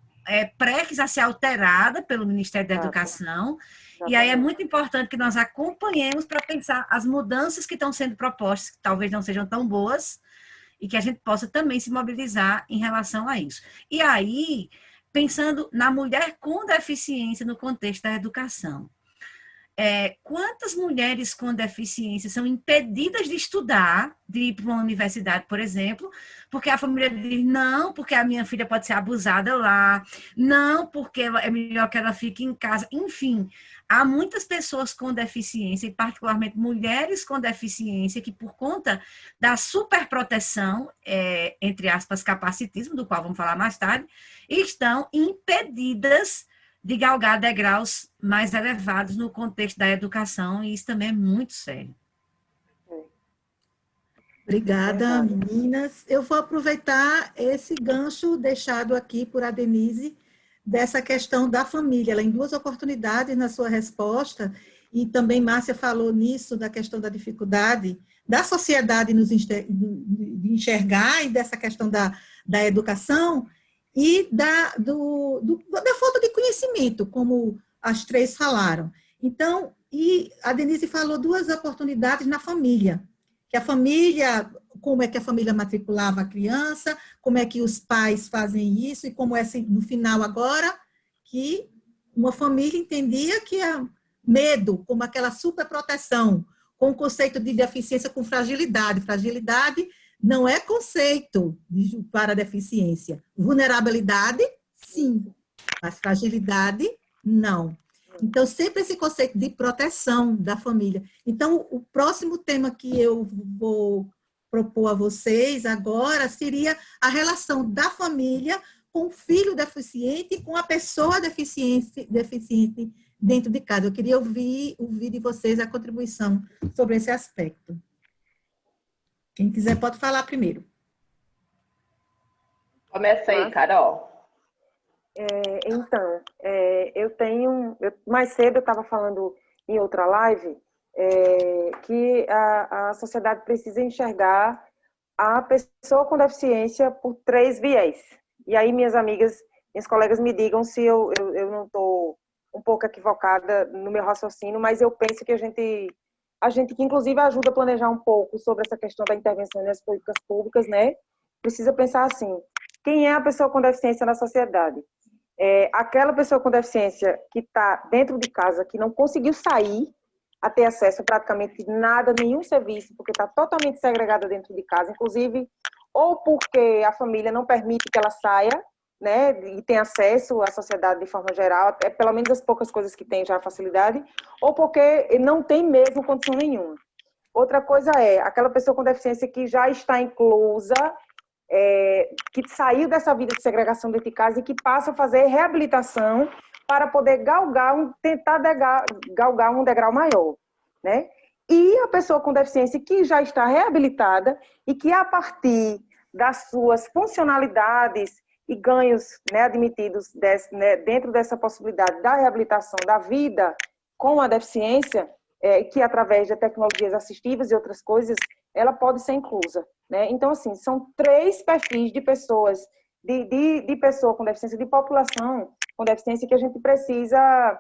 prestes a ser alterada pelo Ministério da Educação, e aí é muito importante que nós acompanhemos para pensar as mudanças que estão sendo propostas, que talvez não sejam tão boas, e que a gente possa também se mobilizar em relação a isso. E aí, pensando na mulher com deficiência no contexto da educação. Quantas mulheres com deficiência são impedidas de estudar, de ir para uma universidade, por exemplo, porque a família diz, não, porque a minha filha pode ser abusada lá, não, porque é melhor que ela fique em casa, enfim. Há muitas pessoas com deficiência, e particularmente mulheres com deficiência, que por conta da superproteção, entre aspas, capacitismo, do qual vamos falar mais tarde, estão impedidas de galgar degraus mais elevados no contexto da educação, e isso também é muito sério. Obrigada, meninas. Eu vou aproveitar esse gancho deixado aqui por a Denise, dessa questão da família. Ela, em 2 oportunidades na sua resposta, e também Márcia falou nisso, da questão da dificuldade da sociedade de enxergar, e dessa questão da educação, e da falta de conhecimento, como as 3 falaram. Então, e a Denise falou 2 oportunidades na família, que a família, como é que a família matriculava a criança, como é que os pais fazem isso, e como no final agora, que uma família entendia que é medo, como aquela superproteção, com o conceito de deficiência com fragilidade. Fragilidade não é conceito para deficiência. Vulnerabilidade, sim, mas fragilidade, não. Então, sempre esse conceito de proteção da família. Então, o próximo tema que eu vou propor a vocês agora seria a relação da família com o filho deficiente e com a pessoa deficiente dentro de casa. Eu queria ouvir de vocês a contribuição sobre esse aspecto. Quem quiser pode falar primeiro. Começa aí, Carol. Então, mais cedo eu estava falando em outra live que a sociedade precisa enxergar a pessoa com deficiência por 3 viés. E aí minhas colegas me digam se eu não estou um pouco equivocada no meu raciocínio, mas eu penso que a gente que inclusive ajuda a planejar um pouco sobre essa questão da intervenção nas políticas públicas, né? Precisa pensar assim, quem é a pessoa com deficiência na sociedade? Aquela pessoa com deficiência que está dentro de casa, que não conseguiu sair a ter acesso a praticamente nada, nenhum serviço, porque está totalmente segregada dentro de casa, inclusive, ou porque a família não permite que ela saia, né, e tenha acesso à sociedade de forma geral, pelo menos as poucas coisas que tem já a facilidade, ou porque não tem mesmo condição nenhuma. Outra coisa é aquela pessoa com deficiência que já está inclusa, que saiu dessa vida de segregação dentro de casa e que passa a fazer reabilitação para poder tentar galgar um degrau maior, né? E a pessoa com deficiência que já está reabilitada e que, a partir das suas funcionalidades e ganhos, né, admitidos dentro dessa possibilidade da reabilitação da vida com a deficiência, que através de tecnologias assistivas e outras coisas, ela pode ser inclusa, né? Então, assim, são 3 perfis de pessoas, de pessoa com deficiência, de população com deficiência, que a gente precisa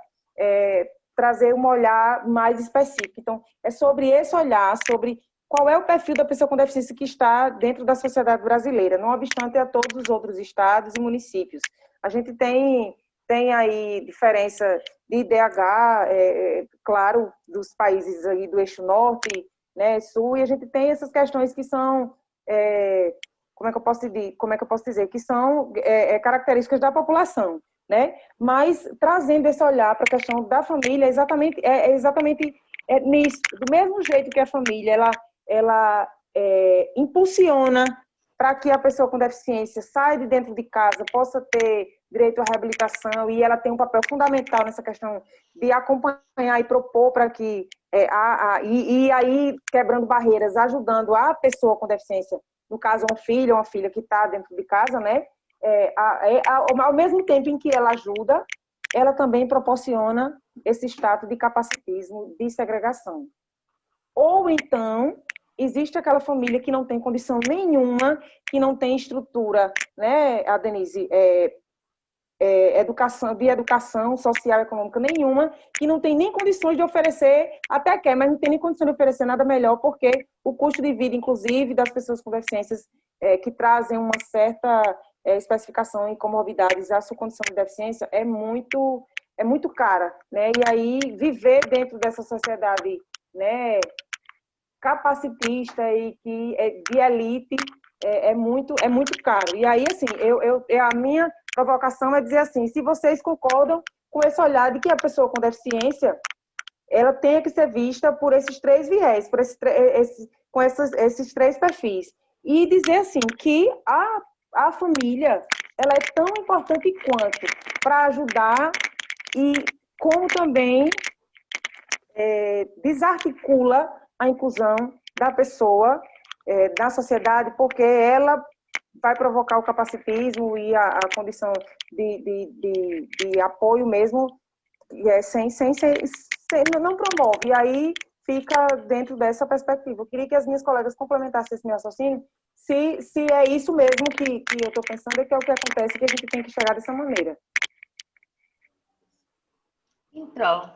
trazer um olhar mais específico. Então, é sobre esse olhar, sobre qual é o perfil da pessoa com deficiência que está dentro da sociedade brasileira, não obstante a todos os outros estados e municípios. A gente tem aí diferença de IDH, claro, dos países aí do eixo norte, né, sul, e a gente tem essas questões que são, como é que eu posso dizer, que são características da população, né? Mas trazendo esse olhar para a questão da família, exatamente nisso, do mesmo jeito que a família, ela impulsiona para que a pessoa com deficiência saia de dentro de casa, possa ter direito à reabilitação, e ela tem um papel fundamental nessa questão de acompanhar e propor para que, e aí quebrando barreiras, ajudando a pessoa com deficiência, no caso um filho ou uma filha que está dentro de casa, né? Ao mesmo tempo em que ela ajuda, ela também proporciona esse status de capacitismo, de segregação. Ou então, existe aquela família que não tem condição nenhuma, que não tem estrutura, né, a Denise, educação social e econômica nenhuma, que não tem nem condições de oferecer, até quer, mas não tem nem condição de oferecer nada melhor, porque o custo de vida, inclusive, das pessoas com deficiências que trazem uma certa especificação em comorbidades, a sua condição de deficiência é muito cara, né? E aí, viver dentro dessa sociedade, né, capacitista e que de elite é muito caro. E aí, assim, a minha provocação é dizer assim, se vocês concordam com esse olhar de que a pessoa com deficiência, ela tenha que ser vista por esses 3 viés, com esses 3 perfis. E dizer assim, que a família, ela é tão importante quanto para ajudar e como também desarticula a inclusão da pessoa na sociedade, porque ela vai provocar o capacitismo e a condição de apoio mesmo, não promove. E aí fica dentro dessa perspectiva. Eu queria que as minhas colegas complementassem esse meu raciocínio, se é isso mesmo que eu estou pensando, que é o que acontece, que a gente tem que chegar dessa maneira. Então,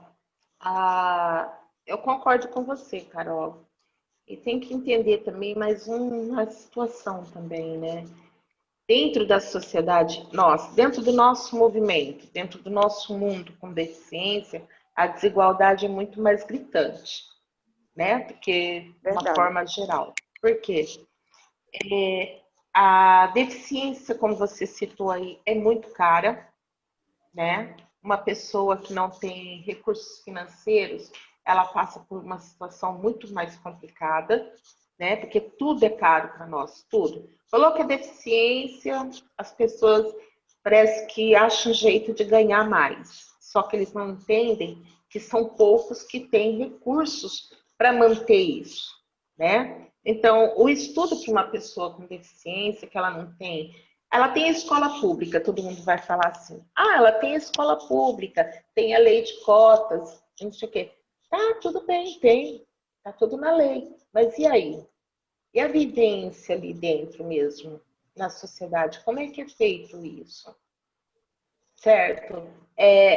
eu concordo com você, Carol. E tem que entender também mais uma situação também, né? Dentro da sociedade, dentro do nosso movimento, dentro do nosso mundo com deficiência, a desigualdade é muito mais gritante, né? Do que de uma forma geral. Por quê? A deficiência, como você citou aí, é muito cara, né? uma pessoa que não tem recursos financeiros, ela passa por uma situação muito mais complicada, né? Porque tudo é caro para nós, tudo. Falou que a deficiência, as pessoas parece que acham um jeito de ganhar mais, só que eles não entendem que são poucos que têm recursos para manter isso, né? Então, o estudo para uma pessoa com deficiência, que ela não tem, ela tem a escola pública, todo mundo vai falar assim, ela tem a escola pública, tem a lei de cotas, não sei o quê. Tá, tudo bem, tem, tá tudo na lei, mas e aí? E a vivência ali dentro mesmo, na sociedade, como é que é feito isso? Certo?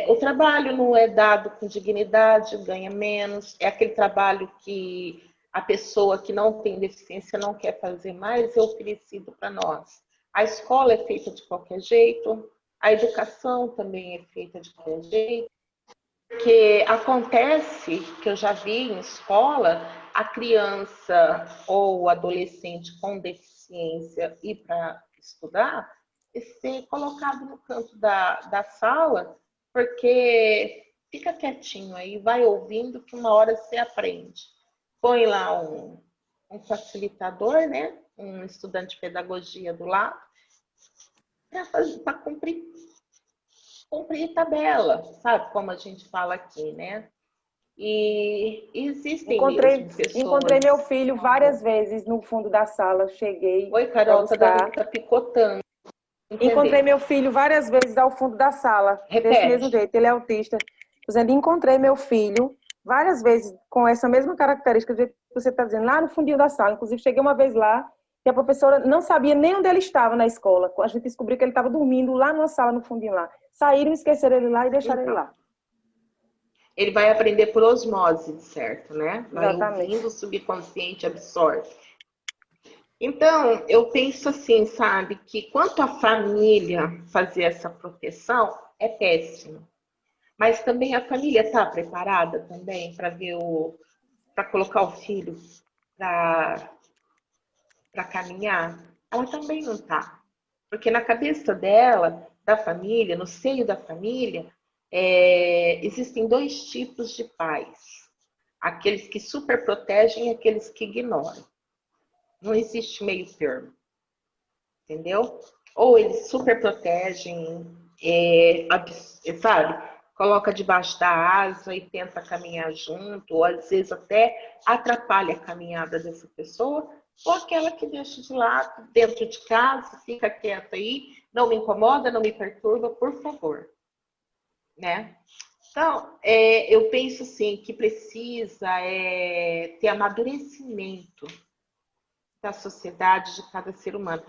O trabalho não é dado com dignidade, ganha menos, é aquele trabalho que a pessoa que não tem deficiência não quer fazer mais, é oferecido para nós. A escola é feita de qualquer jeito, a educação também é feita de qualquer jeito, que acontece, que eu já vi em escola, a criança ou adolescente com deficiência ir para estudar e ser colocado no canto da sala, porque fica quietinho aí, vai ouvindo que uma hora você aprende. Põe lá um facilitador, né? Um estudante de pedagogia do lado, para cumprir tabela, sabe? Como a gente fala aqui, né? E existem Encontrei meu filho várias vezes no fundo da sala, cheguei. Oi, Carol, tá picotando. Encontrei meu filho várias vezes ao fundo da sala, desse mesmo jeito, ele é autista. Dizendo, encontrei meu filho várias vezes com essa mesma característica do jeito que você está dizendo, lá no fundinho da sala. Inclusive, cheguei uma vez lá e a professora não sabia nem onde ele estava na escola. A gente descobriu que ele estava dormindo lá numa sala no fundinho lá. Saíram, esqueceram ele lá e deixaram ele lá. Ele vai aprender por osmose, certo, né? Vai Exatamente. ouvindo, o subconsciente absorve. Então, eu penso assim, sabe, que quanto a família fazer essa proteção, é péssimo. Mas também a família está preparada também para ver para colocar o filho para caminhar? Ela também não está. Porque na cabeça dela, da família, no seio da família, existem dois tipos de pais. Aqueles que super protegem e aqueles que ignoram. Não existe meio termo. Entendeu? Ou eles super protegem, sabe? Coloca debaixo da asa e tenta caminhar junto, ou às vezes até atrapalha a caminhada dessa pessoa, ou aquela que deixa de lado, dentro de casa, fica quieta aí, não me incomoda, não me perturba, por favor. Né? Então, eu penso assim, que precisa ter amadurecimento da sociedade, de cada ser humano.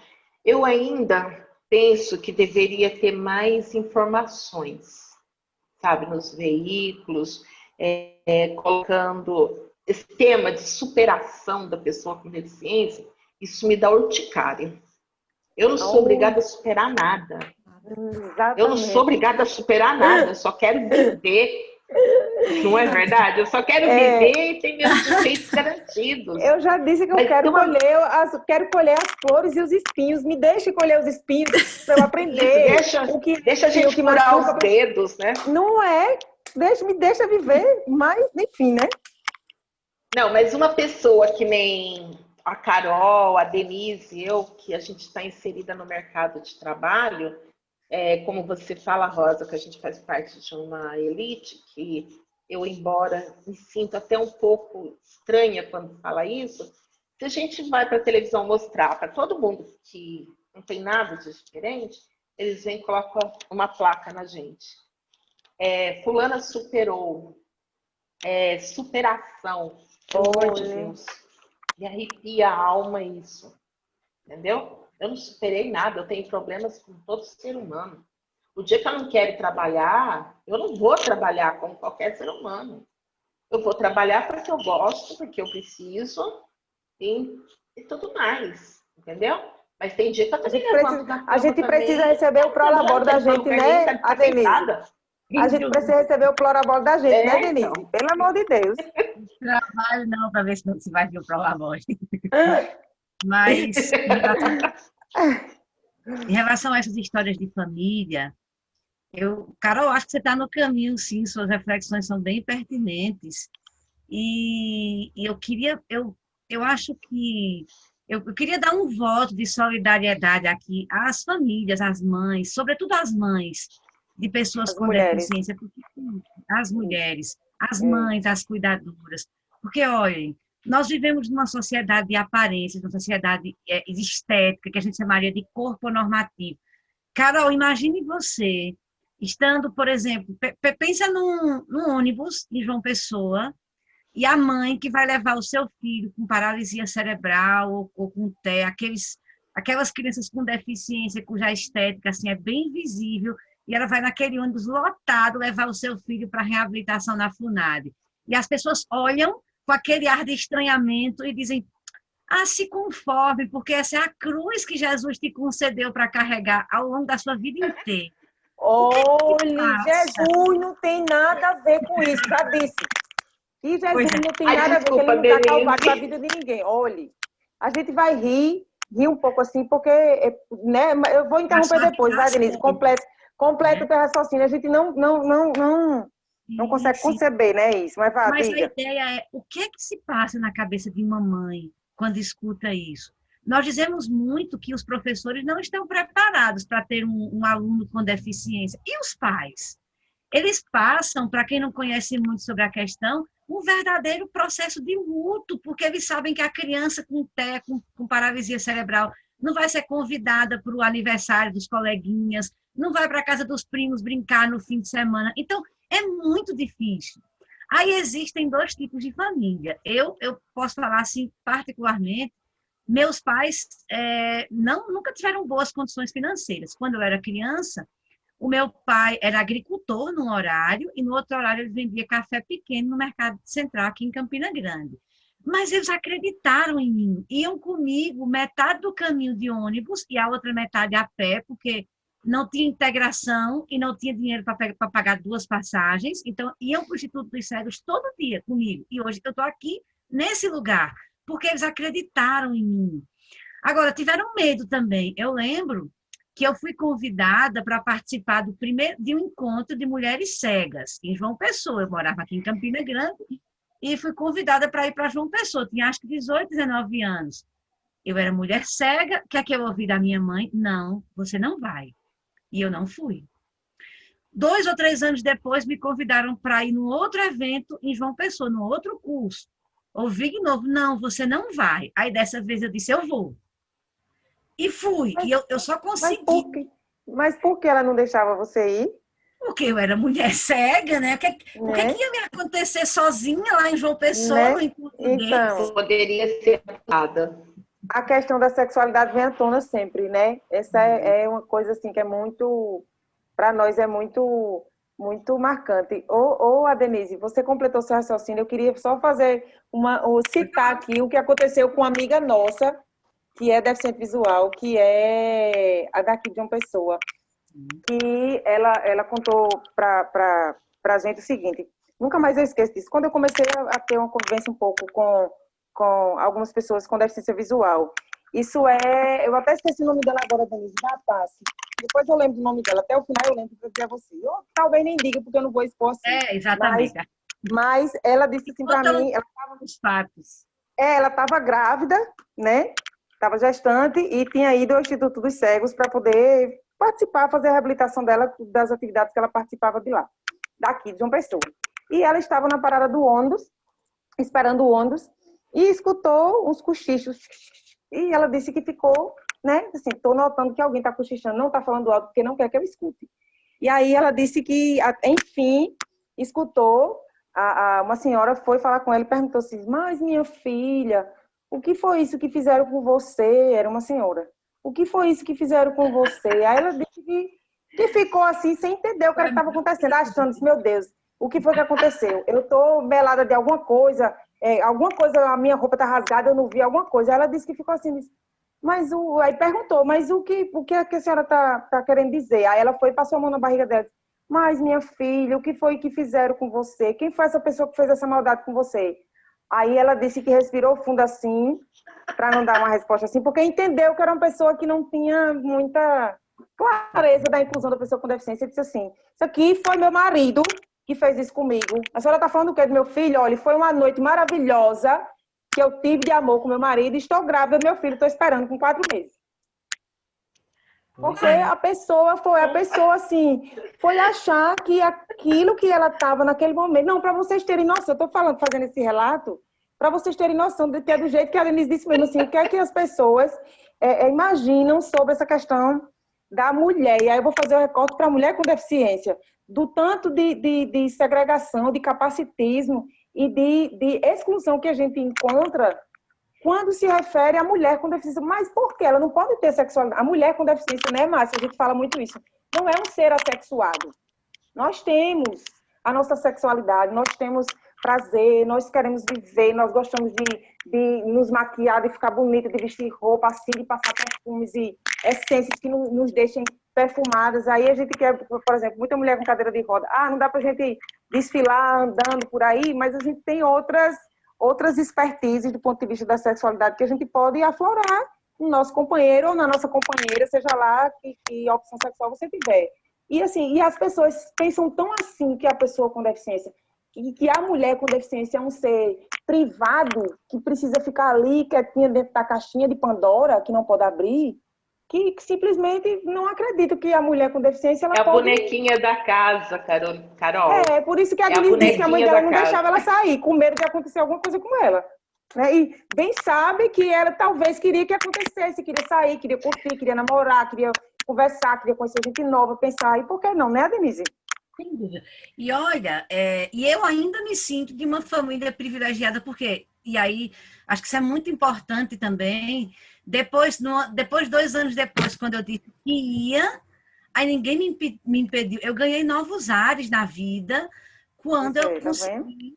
Eu ainda penso que deveria ter mais informações, sabe, nos veículos, colocando esse tema de superação da pessoa com deficiência, isso me dá urticária. Eu não sou obrigada a superar nada. Exatamente. Eu não sou obrigada a superar nada, eu só quero viver. Não é verdade? Eu só quero viver e ter meus direitos garantidos. Eu já disse que eu quero colher as flores e os espinhos. Me deixe colher os espinhos para eu aprender. Deixa a gente furar os dedos, né? Não é? Me deixa viver, mas enfim, né? Não, mas uma pessoa que nem a Carol, a Denise, eu, que a gente está inserida no mercado de trabalho, como você fala, Rosa, que a gente faz parte de uma elite, que eu, embora me sinta até um pouco estranha quando fala isso, se a gente vai para a televisão mostrar para todo mundo que não tem nada de diferente, eles vêm e colocam uma placa na gente. Fulana superou. Superação. Pelo amor de Deus. Me arrepia a alma isso. Entendeu? Eu não superei nada, eu tenho problemas com todo ser humano. O dia que eu não quero trabalhar, eu não vou trabalhar como qualquer ser humano. Eu vou trabalhar porque eu gosto, porque eu preciso e tudo mais, entendeu? Mas tem dia que eu também a gente precisa receber o prolabore da gente, né, a Denise? A gente precisa receber o prolabore da gente, né, Denise? Então. Pelo amor de Deus. Trabalho não, para ver se vai vir o prolabore. Mas, em relação a essas histórias de família, Carol, acho que você está no caminho, sim, suas reflexões são bem pertinentes. E eu acho que eu queria dar um voto de solidariedade aqui às famílias, às mães, sobretudo às mães de pessoas As com mulheres. deficiência, porque, as mulheres, as mães, as cuidadoras, porque, olhem, nós vivemos numa sociedade de aparências, numa sociedade estética, que a gente chamaria de corpo normativo. Carol, imagine você estando, por exemplo, pensa num ônibus em João Pessoa, e a mãe que vai levar o seu filho com paralisia cerebral ou com TEA, aquelas crianças com deficiência, cuja estética assim, é bem visível, e ela vai naquele ônibus lotado levar o seu filho para reabilitação na FUNAD. E as pessoas olham com aquele ar de estranhamento e dizem: ah, se conforme, porque essa é a cruz que Jesus te concedeu para carregar ao longo da sua vida inteira. Olha, Jesus não tem nada a ver com isso, já disse. E Jesus não tem nada a ver, porque ele não está calvado para a vida de ninguém. Olha, a gente vai rir um pouco assim, porque, né, eu vou interromper depois, vai, Denise, completa o teu raciocínio. A gente não consegue conceber, né, isso. Mas a ideia é, o que é que se passa na cabeça de uma mãe quando escuta isso? Nós dizemos muito que os professores não estão preparados para ter um aluno com deficiência. E os pais? Eles passam, para quem não conhece muito sobre a questão, um verdadeiro processo de luto, porque eles sabem que a criança com TEA, com paralisia cerebral, não vai ser convidada para o aniversário dos coleguinhas, não vai para a casa dos primos brincar no fim de semana. Então, é muito difícil. Aí existem dois tipos de família. Eu posso falar assim, particularmente, meus pais nunca tiveram boas condições financeiras. Quando eu era criança, o meu pai era agricultor num horário e no outro horário ele vendia café pequeno no Mercado Central, aqui em Campina Grande. Mas eles acreditaram em mim. Iam comigo metade do caminho de ônibus e a outra metade a pé, porque não tinha integração e não tinha dinheiro para pagar 2 passagens. Então, iam para o Instituto dos Cegos todo dia comigo. E hoje eu estou aqui nesse lugar, porque eles acreditaram em mim. Agora, tiveram medo também. Eu lembro que eu fui convidada para participar de um encontro de mulheres cegas em João Pessoa. Eu morava aqui em Campina Grande e fui convidada para ir para João Pessoa. Tinha acho que 18, 19 anos. Eu era mulher cega, o que é que eu ouvi da minha mãe? Não, você não vai. E eu não fui. 2 ou 3 anos depois, me convidaram para ir num outro evento em João Pessoa, num outro curso. Ouvi de novo, não, você não vai. Aí dessa vez eu disse, eu vou. E fui, e eu só consegui. Mas por que ela não deixava você ir? Porque eu era mulher cega, né? O que ia me acontecer sozinha lá em João Pessoa? Né? Então, poderia ser nada. A questão da sexualidade vem à tona sempre, né? Essa é uma coisa assim que é muito, para nós é muito, muito marcante. Ô, Denise, você completou seu raciocínio, eu queria só citar aqui o que aconteceu com uma amiga nossa, que é deficiente visual, que é a daqui de uma pessoa, que ela contou para a gente o seguinte, nunca mais eu esqueço disso, quando eu comecei a ter uma convivência um pouco com algumas pessoas com deficiência visual, eu até esqueci o nome dela agora, Denise, Batassi, depois eu lembro do nome dela, até o final eu lembro para dizer a você, eu talvez nem diga, porque eu não vou expor assim. Exatamente. Mas ela disse assim para mim, ela estava grávida, né? Estava gestante e tinha ido ao Instituto dos Cegos para poder participar, fazer a reabilitação dela, das atividades que ela participava de lá, daqui de João Pessoa. E ela estava na parada do ônibus, esperando o ônibus, e escutou uns cochichos. E ela disse que ficou, né? Assim, estou notando que alguém está cochichando, não está falando alto porque não quer que eu escute. E aí ela disse que, enfim, escutou, uma senhora foi falar com ela e perguntou assim, mas minha filha, o que foi isso que fizeram com você? Era uma senhora. O que foi isso que fizeram com você? Aí ela disse que ficou assim, sem entender o que estava acontecendo, achando, meu Deus, o que foi que aconteceu? Eu estou melada de alguma coisa, a minha roupa está rasgada, eu não vi alguma coisa. Aí ela disse que ficou assim, aí perguntou, mas o que é que a senhora está querendo dizer? Aí ela foi e passou a mão na barriga dela. Mas, minha filha, o que foi que fizeram com você? Quem foi essa pessoa que fez essa maldade com você? Aí ela disse que respirou fundo assim, para não dar uma resposta assim, porque entendeu que era uma pessoa que não tinha muita clareza da inclusão da pessoa com deficiência, disse assim, isso aqui foi meu marido que fez isso comigo. A senhora está falando o quê do meu filho? Olha, foi uma noite maravilhosa que eu tive de amor com meu marido, estou grávida do meu filho, estou esperando com 4 meses. Porque a pessoa assim, foi achar que aquilo que ela estava naquele momento... Não, para vocês terem noção, eu estou fazendo esse relato, para vocês terem noção de que é do jeito que a Denise disse mesmo, assim, o que é que as pessoas imaginam sobre essa questão da mulher. E aí eu vou fazer o recorte para a mulher com deficiência, do tanto de segregação, de capacitismo e de exclusão que a gente encontra quando se refere à mulher com deficiência. Mas por quê? Ela não pode ter sexualidade. A mulher com deficiência, né, Márcia? A gente fala muito isso. Não é um ser assexuado. Nós temos a nossa sexualidade, nós temos prazer, nós queremos viver, nós gostamos de nos maquiar, de ficar bonita, de vestir roupa assim, de passar perfumes e essências que nos deixem perfumadas. Aí a gente quer, por exemplo, muita mulher com cadeira de roda. Não dá pra gente desfilar andando por aí, mas a gente tem outras expertises do ponto de vista da sexualidade que a gente pode aflorar no nosso companheiro ou na nossa companheira, seja lá que opção sexual você tiver. E assim, e as pessoas pensam tão assim que a pessoa com deficiência, que a mulher com deficiência é um ser privado, que precisa ficar ali quietinha dentro da caixinha de Pandora, que não pode abrir, que simplesmente não acredito que a mulher com deficiência ela pode... a bonequinha da casa, Carol. Por isso que a Denise disse que a mãe dela não deixava ela sair, com medo de acontecer alguma coisa com ela. Né? E bem sabe que ela talvez queria que acontecesse, queria sair, queria curtir, queria namorar, queria conversar, queria conhecer gente nova, pensar, e por que não, né, Denise? Sem dúvida. E olha, e eu ainda me sinto de uma família privilegiada, porque, e aí, acho que isso é muito importante também, depois, 2 anos depois, quando eu disse que ia, aí ninguém me impediu, eu ganhei novos ares na vida, quando eu consegui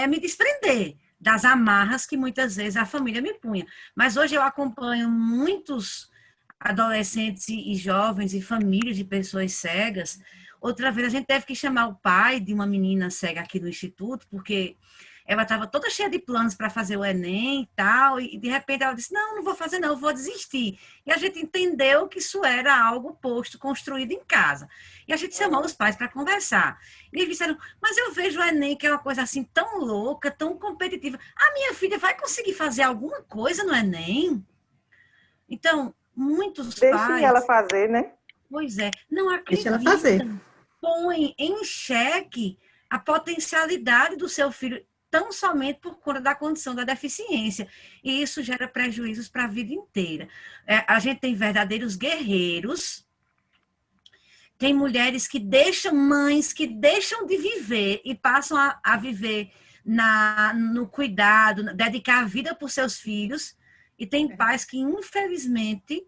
me desprender das amarras que muitas vezes a família me punha. Mas hoje eu acompanho muitos adolescentes e jovens e famílias de pessoas cegas. Outra vez a gente teve que chamar o pai de uma menina cega aqui no instituto, porque ela estava toda cheia de planos para fazer o Enem e tal, e de repente ela disse, não vou fazer não, eu vou desistir. E a gente entendeu que isso era algo posto, construído em casa. E a gente chamou os pais para conversar. E eles disseram, mas eu vejo o Enem, que é uma coisa assim tão louca, tão competitiva. A minha filha vai conseguir fazer alguma coisa no Enem? Então, muitos pais... Deixem ela fazer, né? Pois é, não acreditam. Deixa ela fazer. Põe em xeque a potencialidade do seu filho tão somente por conta da condição da deficiência. E isso gera prejuízos para a vida inteira. A gente tem verdadeiros guerreiros, tem mulheres que deixam, mães que deixam de viver e passam a viver no cuidado, dedicar a vida por seus filhos, e tem pais que, infelizmente,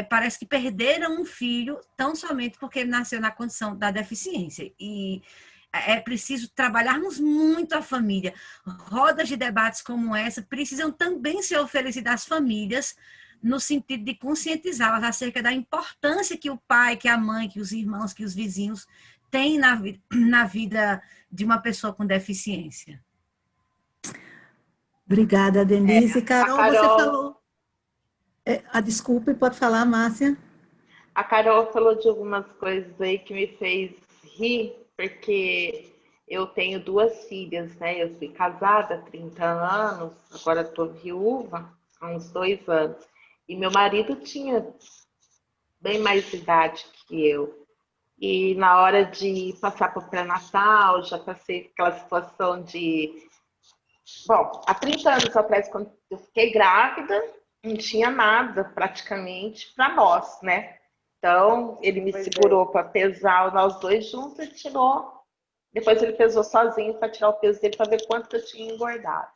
parece que perderam um filho tão somente porque ele nasceu na condição da deficiência. E é preciso trabalharmos muito a família. Rodas de debates como essa precisam também ser oferecidas às famílias no sentido de conscientizá-las acerca da importância que o pai, que a mãe, que os irmãos, que os vizinhos têm na vida de uma pessoa com deficiência. Obrigada, Denise. Carol, você falou... desculpe, pode falar, Márcia. A Carol falou de algumas coisas aí que me fez rir, porque eu tenho 2 filhas, né? Eu fui casada há 30 anos, agora estou viúva há uns 2 anos. E meu marido tinha bem mais idade que eu. E na hora de passar para o pré-natal, já passei aquela situação de... Bom, há 30 anos atrás, quando eu fiquei grávida, não tinha nada praticamente para nós, né? Então, ele me segurou para pesar nós 2 juntos e tirou. Depois ele pesou sozinho para tirar o peso dele para ver quanto eu tinha engordado.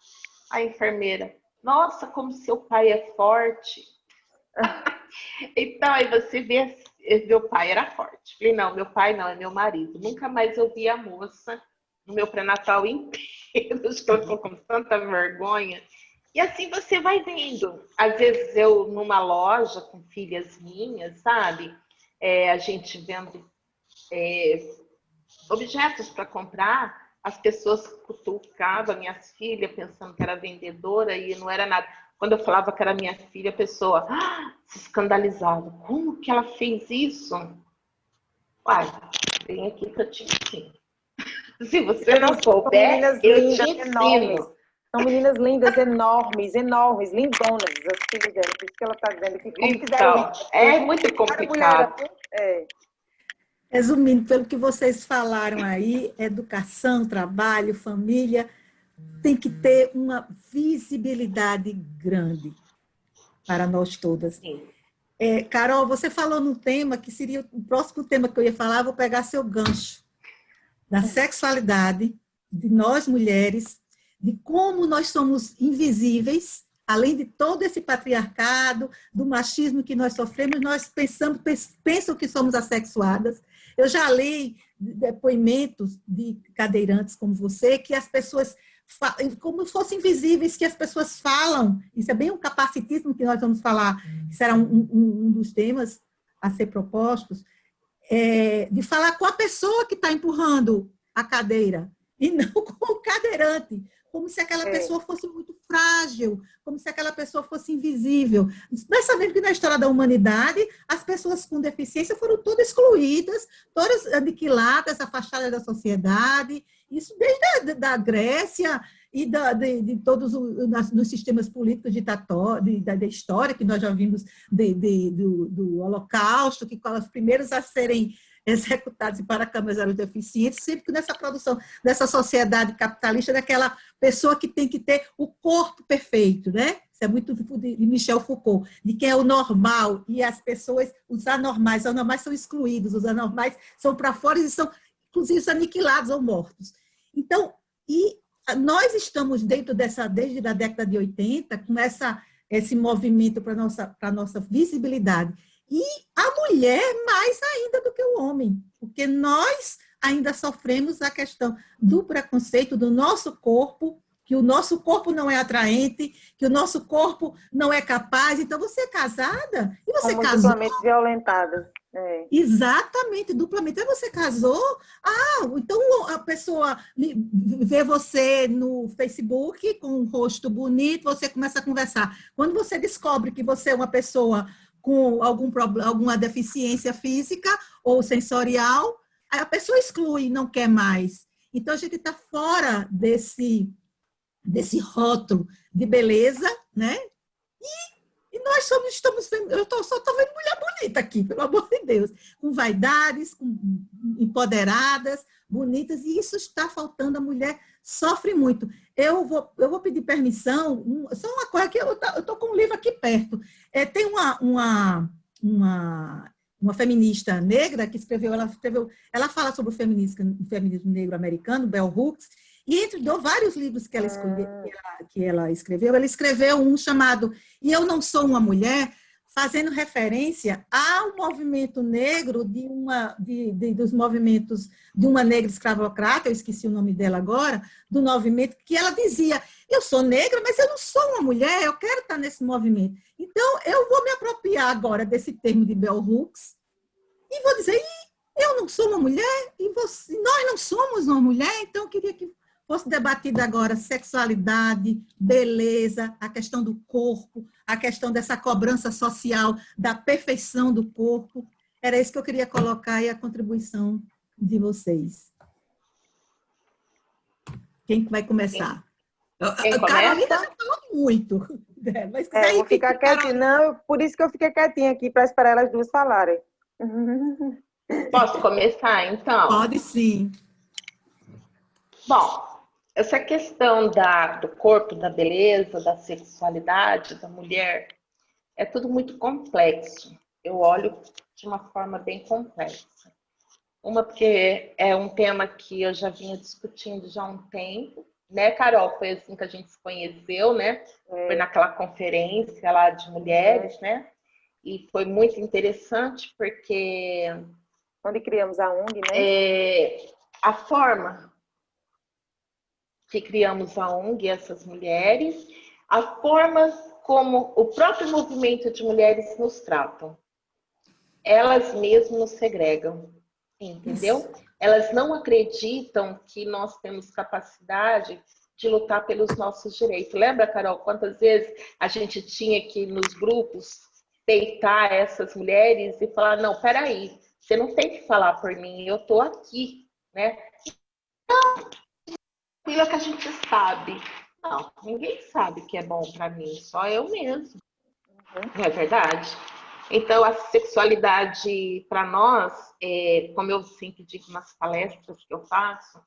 A enfermeira, nossa, como seu pai é forte. Então, aí você vê, meu pai era forte. Falei, não, meu pai não, é meu marido. Nunca mais eu vi a moça no meu pré-natal inteiro. Acho que ela ficou com tanta vergonha. E assim você vai vendo. Às vezes eu, numa loja com filhas minhas, sabe? A gente vendo objetos para comprar, as pessoas cutucavam minhas filhas pensando que era vendedora e não era nada. Quando eu falava que era minha filha, a pessoa se escandalizava. Como que ela fez isso? Uai, vem aqui que eu te ensino. Se você não souber, eu te ensino. São meninas lindas, enormes, enormes, lindonas, as filhas dela. Por isso que ela está dizendo que como então, é muito complicado. Resumindo, pelo que vocês falaram aí, educação, trabalho, família, tem que ter uma visibilidade grande para nós todas. Carol, você falou num tema que seria o próximo tema que eu ia falar, vou pegar seu gancho, da sexualidade, de nós mulheres, de como nós somos invisíveis, além de todo esse patriarcado, do machismo que nós sofremos, nós pensam que somos assexuadas. Eu já li depoimentos de cadeirantes como você, que as pessoas, como fossem invisíveis, que as pessoas falam, isso é bem um capacitismo que nós vamos falar, que será um dos temas a ser propostos, de falar com a pessoa que está empurrando a cadeira, e não com o cadeirante, como se aquela pessoa fosse muito frágil, como se aquela pessoa fosse invisível. Nós sabemos que na história da humanidade, as pessoas com deficiência foram todas excluídas, todas aniquiladas, afastadas da sociedade, isso desde da Grécia e de todos os sistemas políticos da história, que nós já vimos do Holocausto, que foram os primeiros a serem executados e para câmaras eram deficientes, sempre que nessa produção dessa sociedade capitalista, daquela pessoa que tem que ter o corpo perfeito, né? Isso é muito de Michel Foucault, de que é o normal, e as pessoas, os anormais são excluídos, os anormais são para fora e são, inclusive, aniquilados ou mortos. Então, e nós estamos dentro desde a década de 80, com esse movimento para a nossa visibilidade. E a mulher mais ainda do que o homem, porque nós ainda sofremos a questão do preconceito do nosso corpo, que o nosso corpo não é atraente, que o nosso corpo não é capaz. Então, você é casada e você casou... duplamente violentadas. Exatamente, duplamente. Aí você casou, então a pessoa vê você no Facebook com um rosto bonito, você começa a conversar. Quando você descobre que você é uma pessoa com alguma deficiência física ou sensorial, a pessoa exclui, não quer mais. Então, a gente está fora desse rótulo de beleza, né? E nós só estou vendo mulher bonita aqui, pelo amor de Deus, com vaidades, empoderadas, bonitas, e isso está faltando, a mulher sofre muito. Eu vou pedir permissão, só uma coisa que eu estou com um livro aqui perto. Tem uma feminista negra que ela fala sobre o feminismo negro americano, Bell Hooks, e entre vários livros que ela escreveu um chamado E Eu Não Sou Uma Mulher, fazendo referência ao movimento negro dos movimentos de uma negra escravocrata, eu esqueci o nome dela agora, do movimento, que ela dizia, eu sou negra, mas eu não sou uma mulher, eu quero estar nesse movimento. Então, eu vou me apropriar agora desse termo de Bell Hooks e vou dizer, eu não sou uma mulher, e nós não somos uma mulher, então eu queria que fosse debatida agora sexualidade, beleza, a questão do corpo, a questão dessa cobrança social da perfeição do corpo. Era isso que eu queria colocar e a contribuição de vocês. Quem vai começar? A Carolina já falou muito. Mas eu vou ficar quietinha. Não, por isso que eu fiquei quietinha aqui, para esperar elas duas falarem. Posso começar, então? Pode sim. Bom, essa questão do corpo, da beleza, da sexualidade da mulher, é tudo muito complexo. Eu olho de uma forma bem complexa. Uma, porque é um tema que eu já vinha discutindo já há um tempo, né, Carol? Foi assim que a gente se conheceu, né? Foi naquela conferência lá de mulheres, né? E foi muito interessante, porque... Onde criamos a ONG, né? A forma que criamos a ONG, essas mulheres, a forma como o próprio movimento de mulheres nos tratam. Elas mesmas nos segregam, entendeu? Elas não acreditam que nós temos capacidade de lutar pelos nossos direitos. Lembra, Carol, quantas vezes a gente tinha que, nos grupos, peitar essas mulheres e falar, não, peraí, você não tem que falar por mim, eu estou aqui, né? Aquilo que a gente sabe. Não, ninguém sabe que é bom para mim, só eu mesmo. Não é verdade? Então, a sexualidade, para nós, como eu sempre digo nas palestras que eu faço,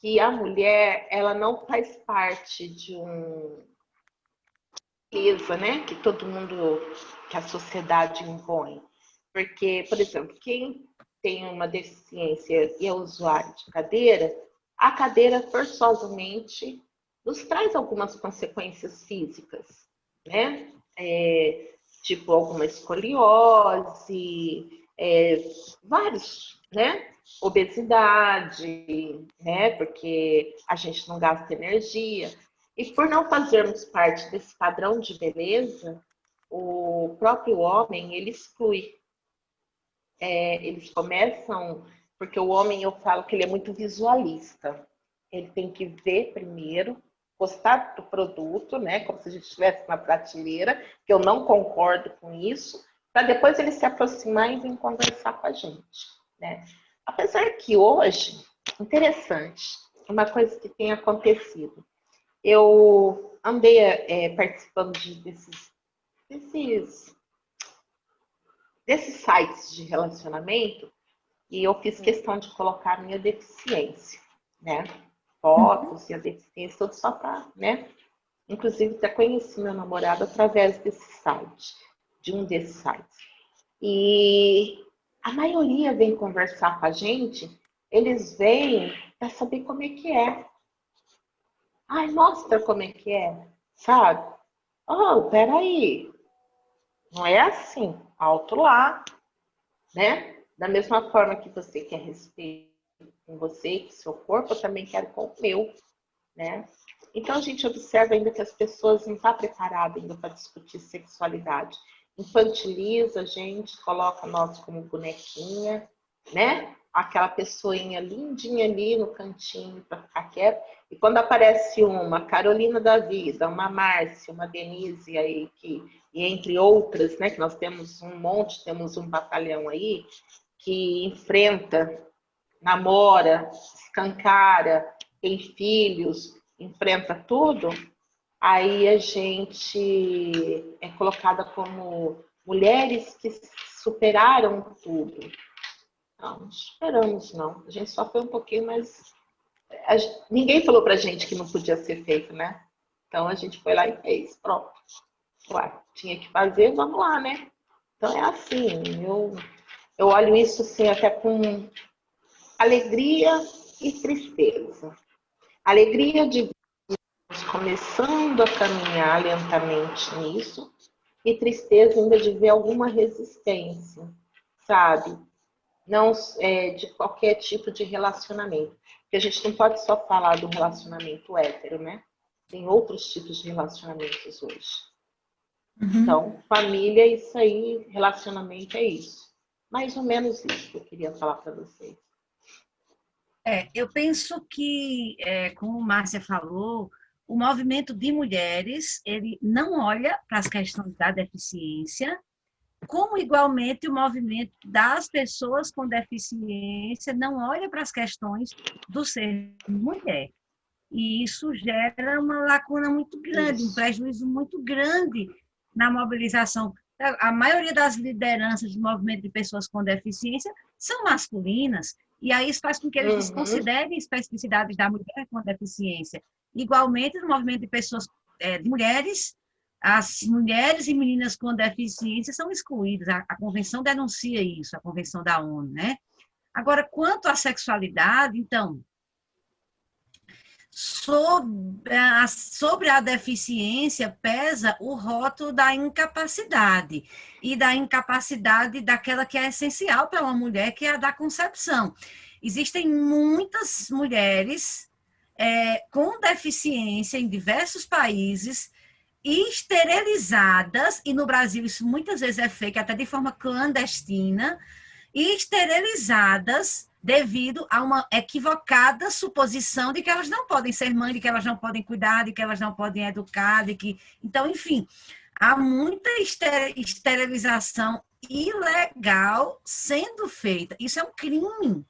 que a mulher, ela não faz parte de beleza, né? Que todo mundo, que a sociedade impõe. Porque, por exemplo, quem tem uma deficiência e é usuário de cadeira, a cadeira forçosamente nos traz algumas consequências físicas, né? Tipo alguma escoliose, vários, né? Obesidade, né? Porque a gente não gasta energia. E por não fazermos parte desse padrão de beleza, o próprio homem, ele exclui. Eles começam, porque o homem, eu falo que ele é muito visualista. Ele tem que ver primeiro, gostar do produto, né? Como se a gente estivesse na prateleira, que eu não concordo com isso, para depois ele se aproximar e vir conversar com a gente, né? Apesar que hoje, interessante, uma coisa que tem acontecido, eu andei participando desses sites de relacionamento e eu fiz questão de colocar a minha deficiência, né? Fotos e a deficiência, tudo só para, né? Inclusive, até conheci meu namorado através desse site, de um desses sites. E a maioria vem conversar com a gente, eles vêm para saber como é que é. Ai, mostra como é que é, sabe? Oh, peraí. Não é assim, alto lá, né? Da mesma forma que você quer respeito com você e com o seu corpo, eu também quero com o meu, né? Então, a gente observa ainda que as pessoas não estão preparadas ainda para discutir sexualidade. Infantiliza a gente, coloca nós como bonequinha, né? Aquela pessoinha lindinha ali no cantinho para ficar quieta. E quando aparece uma Carolina da vida, uma Márcia, uma Denise aí, e entre outras, né? Que nós temos um monte, temos um batalhão aí, que enfrenta, namora, escancara, tem filhos, enfrenta tudo, aí a gente é colocada como mulheres que superaram tudo. Não, não superamos, não. A gente só foi um pouquinho, mas ninguém falou pra gente que não podia ser feito, né? Então a gente foi lá e fez, pronto. Ué, tinha que fazer, vamos lá, né? Então é assim, eu olho isso assim até com alegria e tristeza. Alegria de começando a caminhar lentamente nisso e tristeza ainda de ver alguma resistência, sabe? Não de qualquer tipo de relacionamento. Porque a gente não pode só falar do relacionamento hétero, né? Tem outros tipos de relacionamentos hoje. Uhum. Então, família é isso aí, relacionamento é isso. Mais ou menos isso que eu queria falar para vocês. Eu penso que, como Márcia falou, o movimento de mulheres, ele não olha para as questões da deficiência, como igualmente o movimento das pessoas com deficiência não olha para as questões do ser mulher. E isso gera uma lacuna muito grande, um prejuízo muito grande na mobilização. A maioria das lideranças do movimento de pessoas com deficiência são masculinas, e aí isso faz com que eles desconsiderem especificidades da mulher com deficiência. Igualmente, no movimento de pessoas, de mulheres, as mulheres e meninas com deficiência são excluídas. A Convenção denuncia isso, a Convenção da ONU, né? Agora, quanto à sexualidade, então, sobre a deficiência pesa o rótulo da incapacidade, e da incapacidade daquela que é essencial para uma mulher, que é a da concepção. Existem muitas mulheres com deficiência em diversos países, esterilizadas, e no Brasil isso muitas vezes é feito até de forma clandestina, e esterilizadas devido a uma equivocada suposição de que elas não podem ser mães, de que elas não podem cuidar, de que elas não podem educar, de que... Então, enfim, há muita esterilização ilegal sendo feita. Isso é um crime.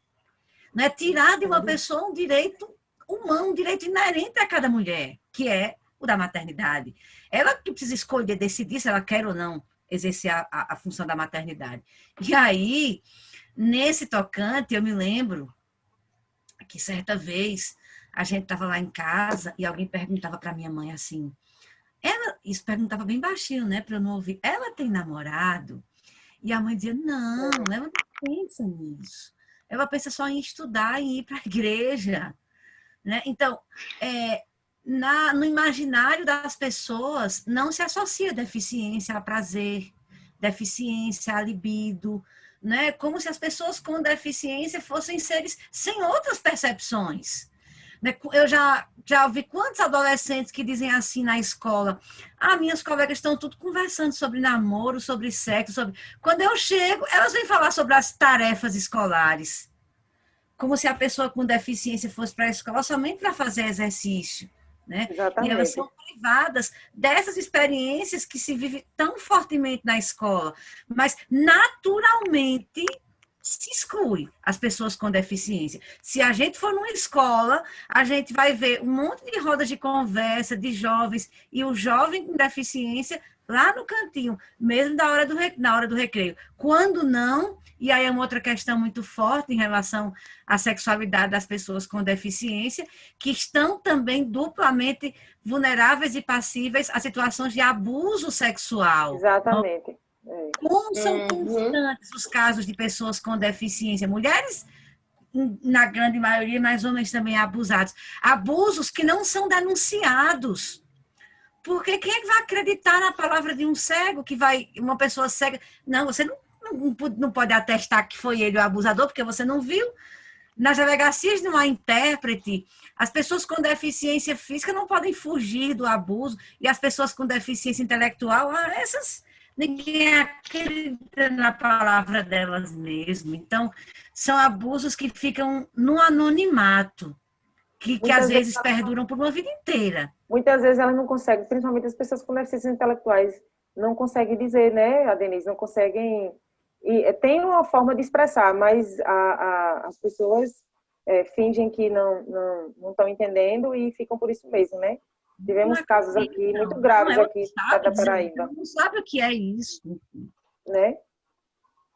Não é tirar de uma pessoa um direito humano, um direito inerente a cada mulher, que é o da maternidade. Ela que precisa escolher, decidir se ela quer ou não exercer a função da maternidade. E aí, nesse tocante, eu me lembro que certa vez a gente estava lá em casa e alguém perguntava para minha mãe assim, isso perguntava bem baixinho, né, para eu não ouvir, ela tem namorado? E a mãe dizia, não, ela não pensa nisso. Ela pensa só em estudar, em ir para a igreja. Né? Então, no imaginário das pessoas, não se associa deficiência a prazer, deficiência a libido, né? Como se as pessoas com deficiência fossem seres sem outras percepções. Eu já ouvi quantos adolescentes que dizem assim na escola, minhas colegas estão tudo conversando sobre namoro, sobre sexo, Quando eu chego, elas vêm falar sobre as tarefas escolares, como se a pessoa com deficiência fosse para a escola somente para fazer exercício, né? Exatamente. E elas são privadas dessas experiências que se vive tão fortemente na escola, mas naturalmente se exclui as pessoas com deficiência. Se a gente for numa escola, a gente vai ver um monte de rodas de conversa de jovens e o jovem com deficiência lá no cantinho, mesmo na hora do recreio. Quando não, e aí é uma outra questão muito forte em relação à sexualidade das pessoas com deficiência, que estão também duplamente vulneráveis e passíveis a situações de abuso sexual. Exatamente. Como são constantes os casos de pessoas com deficiência? Mulheres, na grande maioria, mas homens também abusados. Abusos que não são denunciados. Porque quem é que vai acreditar na palavra de um cego, uma pessoa cega? Não, você não pode atestar que foi ele o abusador, porque você não viu. Nas delegacias não há intérprete. As pessoas com deficiência física não podem fugir do abuso. E as pessoas com deficiência intelectual, essas... Ninguém acredita na palavra delas mesmo. Então, são abusos que ficam no anonimato, que às vezes perduram por uma vida inteira. Muitas vezes elas não conseguem, principalmente as pessoas com deficiências intelectuais, não conseguem dizer, né, a Denise, não conseguem... tem uma forma de expressar, mas as pessoas fingem que não estão entendendo e ficam por isso mesmo, né? Tivemos casos aqui muito graves aqui da Paraíba. Não sabe o que é isso. Né?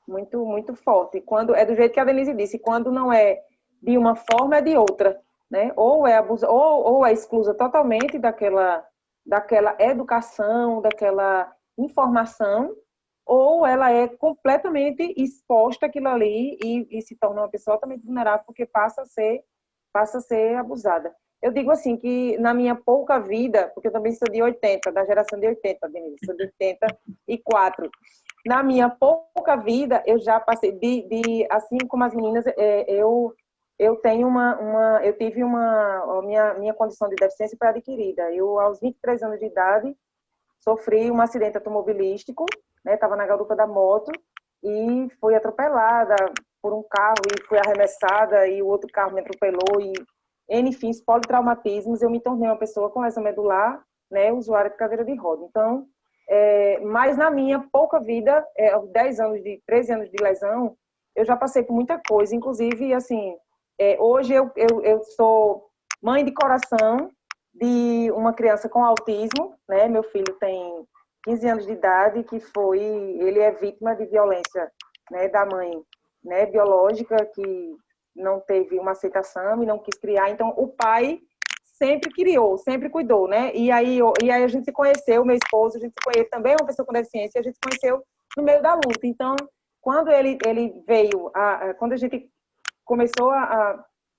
Muito, muito forte. Quando é do jeito que a Denise disse, quando não é de uma forma, é de outra. Né? Ou é exclusa totalmente daquela educação, daquela informação, ou ela é completamente exposta àquilo ali e se torna uma pessoa totalmente vulnerável porque passa a ser abusada. Eu digo assim, que na minha pouca vida, porque eu também sou de 80, da geração de 80, Denise, sou de 84. Na minha pouca vida, eu já passei, assim como as meninas, eu tive minha condição de deficiência foi adquirida. Eu, aos 23 anos de idade, sofri um acidente automobilístico, né? Estava na garupa da moto e fui atropelada por um carro e fui arremessada e o outro carro me atropelou e enfim, politraumatismos, eu me tornei uma pessoa com lesão medular, né, usuária de cadeira de roda. Então, mas na minha pouca vida, 13 anos de lesão, eu já passei por muita coisa, inclusive, assim, hoje eu sou mãe de coração de uma criança com autismo, né, meu filho tem 15 anos de idade, ele é vítima de violência, né, da mãe, né, biológica, que não teve uma aceitação e não quis criar. Então, o pai sempre criou, sempre cuidou, né? E aí a gente se conheceu, meu esposo, a gente se conheceu, também é uma pessoa com deficiência, a gente se conheceu no meio da luta. Então, quando ele veio, quando a gente começou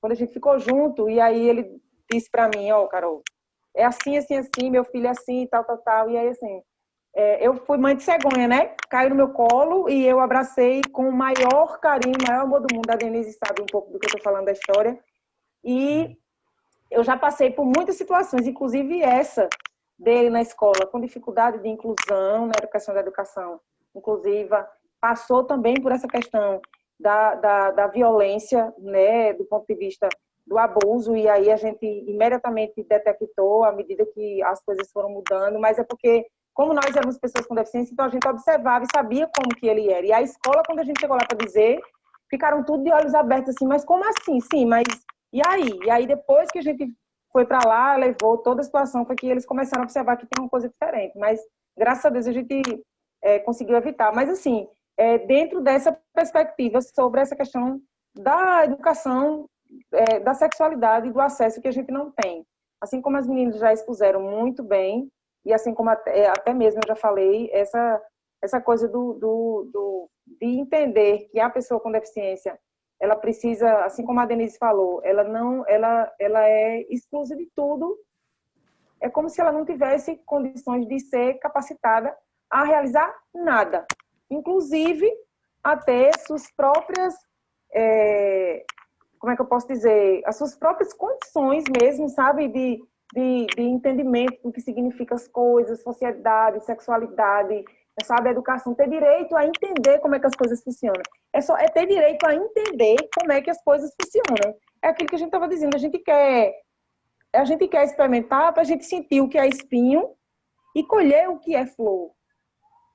quando a gente ficou junto, e aí ele disse para mim, Carol, é assim, assim, assim, meu filho é assim, tal, tal, tal. E aí, assim, eu fui mãe de cegonha, né? Caiu no meu colo e eu abracei com o maior carinho, o maior amor do mundo. A Denise sabe um pouco do que eu estou falando da história. E eu já passei por muitas situações, inclusive essa dele na escola, com dificuldade de inclusão, na educação da educação inclusiva. Passou também por essa questão da violência, né, do ponto de vista do abuso, e aí a gente imediatamente detectou à medida que as coisas foram mudando, mas é porque, como nós éramos pessoas com deficiência, então a gente observava e sabia como que ele era. E a escola, quando a gente chegou lá para dizer, ficaram tudo de olhos abertos, assim, mas como assim? Sim, mas e aí? E aí, depois que a gente foi para lá, levou toda a situação, foi que eles começaram a observar que tem uma coisa diferente. Mas, graças a Deus, a gente conseguiu evitar. Mas, assim, dentro dessa perspectiva sobre essa questão da educação, da sexualidade e do acesso que a gente não tem. Assim como as meninas já expuseram muito bem, e assim como até mesmo eu já falei, essa coisa de entender que a pessoa com deficiência, ela precisa, assim como a Denise falou, ela é exclusa de tudo. É como se ela não tivesse condições de ser capacitada a realizar nada. Inclusive, a ter suas próprias, como é que eu posso dizer, as suas próprias condições mesmo, sabe, de entendimento do que significa as coisas, sociedade, sexualidade, sabe, educação, ter direito a entender como é que as coisas funcionam. É ter direito a entender como é que as coisas funcionam. É aquilo que a gente estava dizendo, a gente quer experimentar para a gente sentir o que é espinho e colher o que é flor.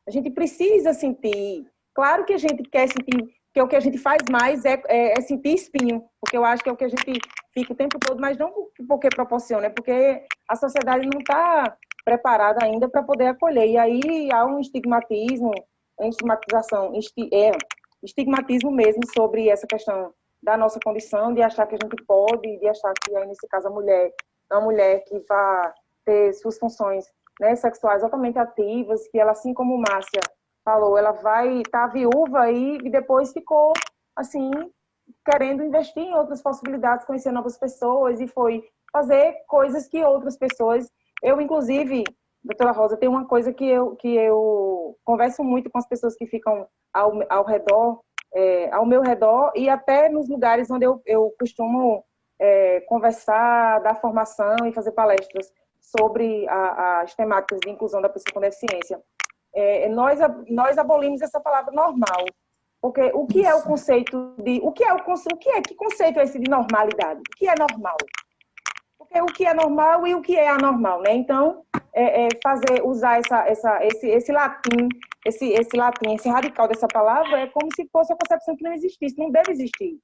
A gente precisa sentir. Claro que a gente quer sentir, que o que a gente faz mais é sentir espinho, porque eu acho que é o que a gente fica o tempo todo, mas não porque proporciona, é porque a sociedade não está preparada ainda para poder acolher. E aí há um estigmatismo, estigmatismo mesmo sobre essa questão da nossa condição, de achar que a gente pode, de achar que aí, nesse caso, a mulher é uma mulher que vai ter suas funções, né, sexuais totalmente ativas, que ela, assim como Márcia falou, ela vai estar viúva e depois ficou, assim, querendo investir em outras possibilidades, conhecer novas pessoas, e foi fazer coisas que outras pessoas... Eu, inclusive, doutora Rosa, tem uma coisa que eu converso muito com as pessoas que ficam ao redor, ao meu redor, e até nos lugares onde eu costumo conversar, dar formação e fazer palestras sobre as temáticas de inclusão da pessoa com deficiência. Nós abolimos essa palavra normal, porque o que é o conceito de... Que conceito é esse de normalidade? O que é normal? Porque o que é normal e o que é anormal, né? Então, usar esse latim, esse radical dessa palavra, é como se fosse uma concepção que não existisse, não deve existir.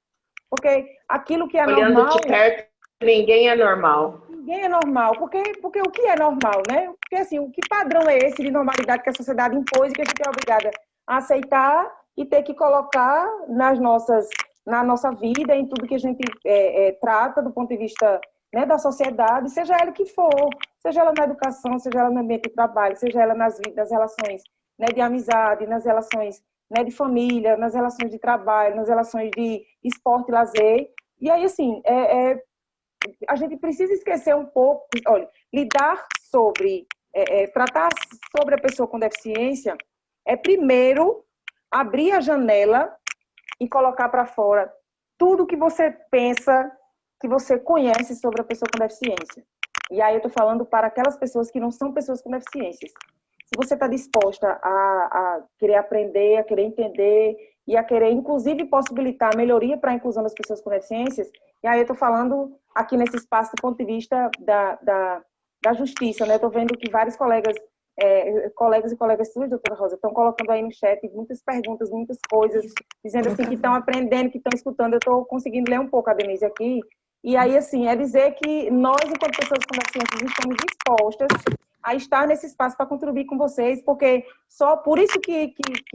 Porque aquilo que é olhando normal... de perto, ninguém é normal. Ninguém é normal, porque o que é normal, né? Porque, assim, que padrão é esse de normalidade que a sociedade impôs e que a gente é obrigada a aceitar e ter que colocar na nossa vida, em tudo que a gente trata do ponto de vista, né, da sociedade, seja ela que for, seja ela na educação, seja ela no ambiente de trabalho, seja ela nas relações, né, de amizade, nas relações, né, de família, nas relações de trabalho, nas relações de esporte e lazer. E aí, assim, a gente precisa esquecer um pouco, olha, tratar sobre a pessoa com deficiência primeiro abrir a janela e colocar para fora tudo que você pensa, que você conhece sobre a pessoa com deficiência. E aí eu estou falando para aquelas pessoas que não são pessoas com deficiências. Se você está disposta a querer aprender, a querer entender e a querer, inclusive, possibilitar a melhoria para a inclusão das pessoas com deficiências, e aí eu estou falando aqui nesse espaço do ponto de vista da justiça, né? Estou vendo que vários colegas e colegas suas, doutora Rosa, estão colocando aí no chat muitas perguntas, muitas coisas, dizendo assim que estão aprendendo, que estão escutando. Eu estou conseguindo ler um pouco a Denise aqui. E aí, assim, dizer que nós, enquanto pessoas com deficiências, estamos dispostas a estar nesse espaço para contribuir com vocês, porque só por isso que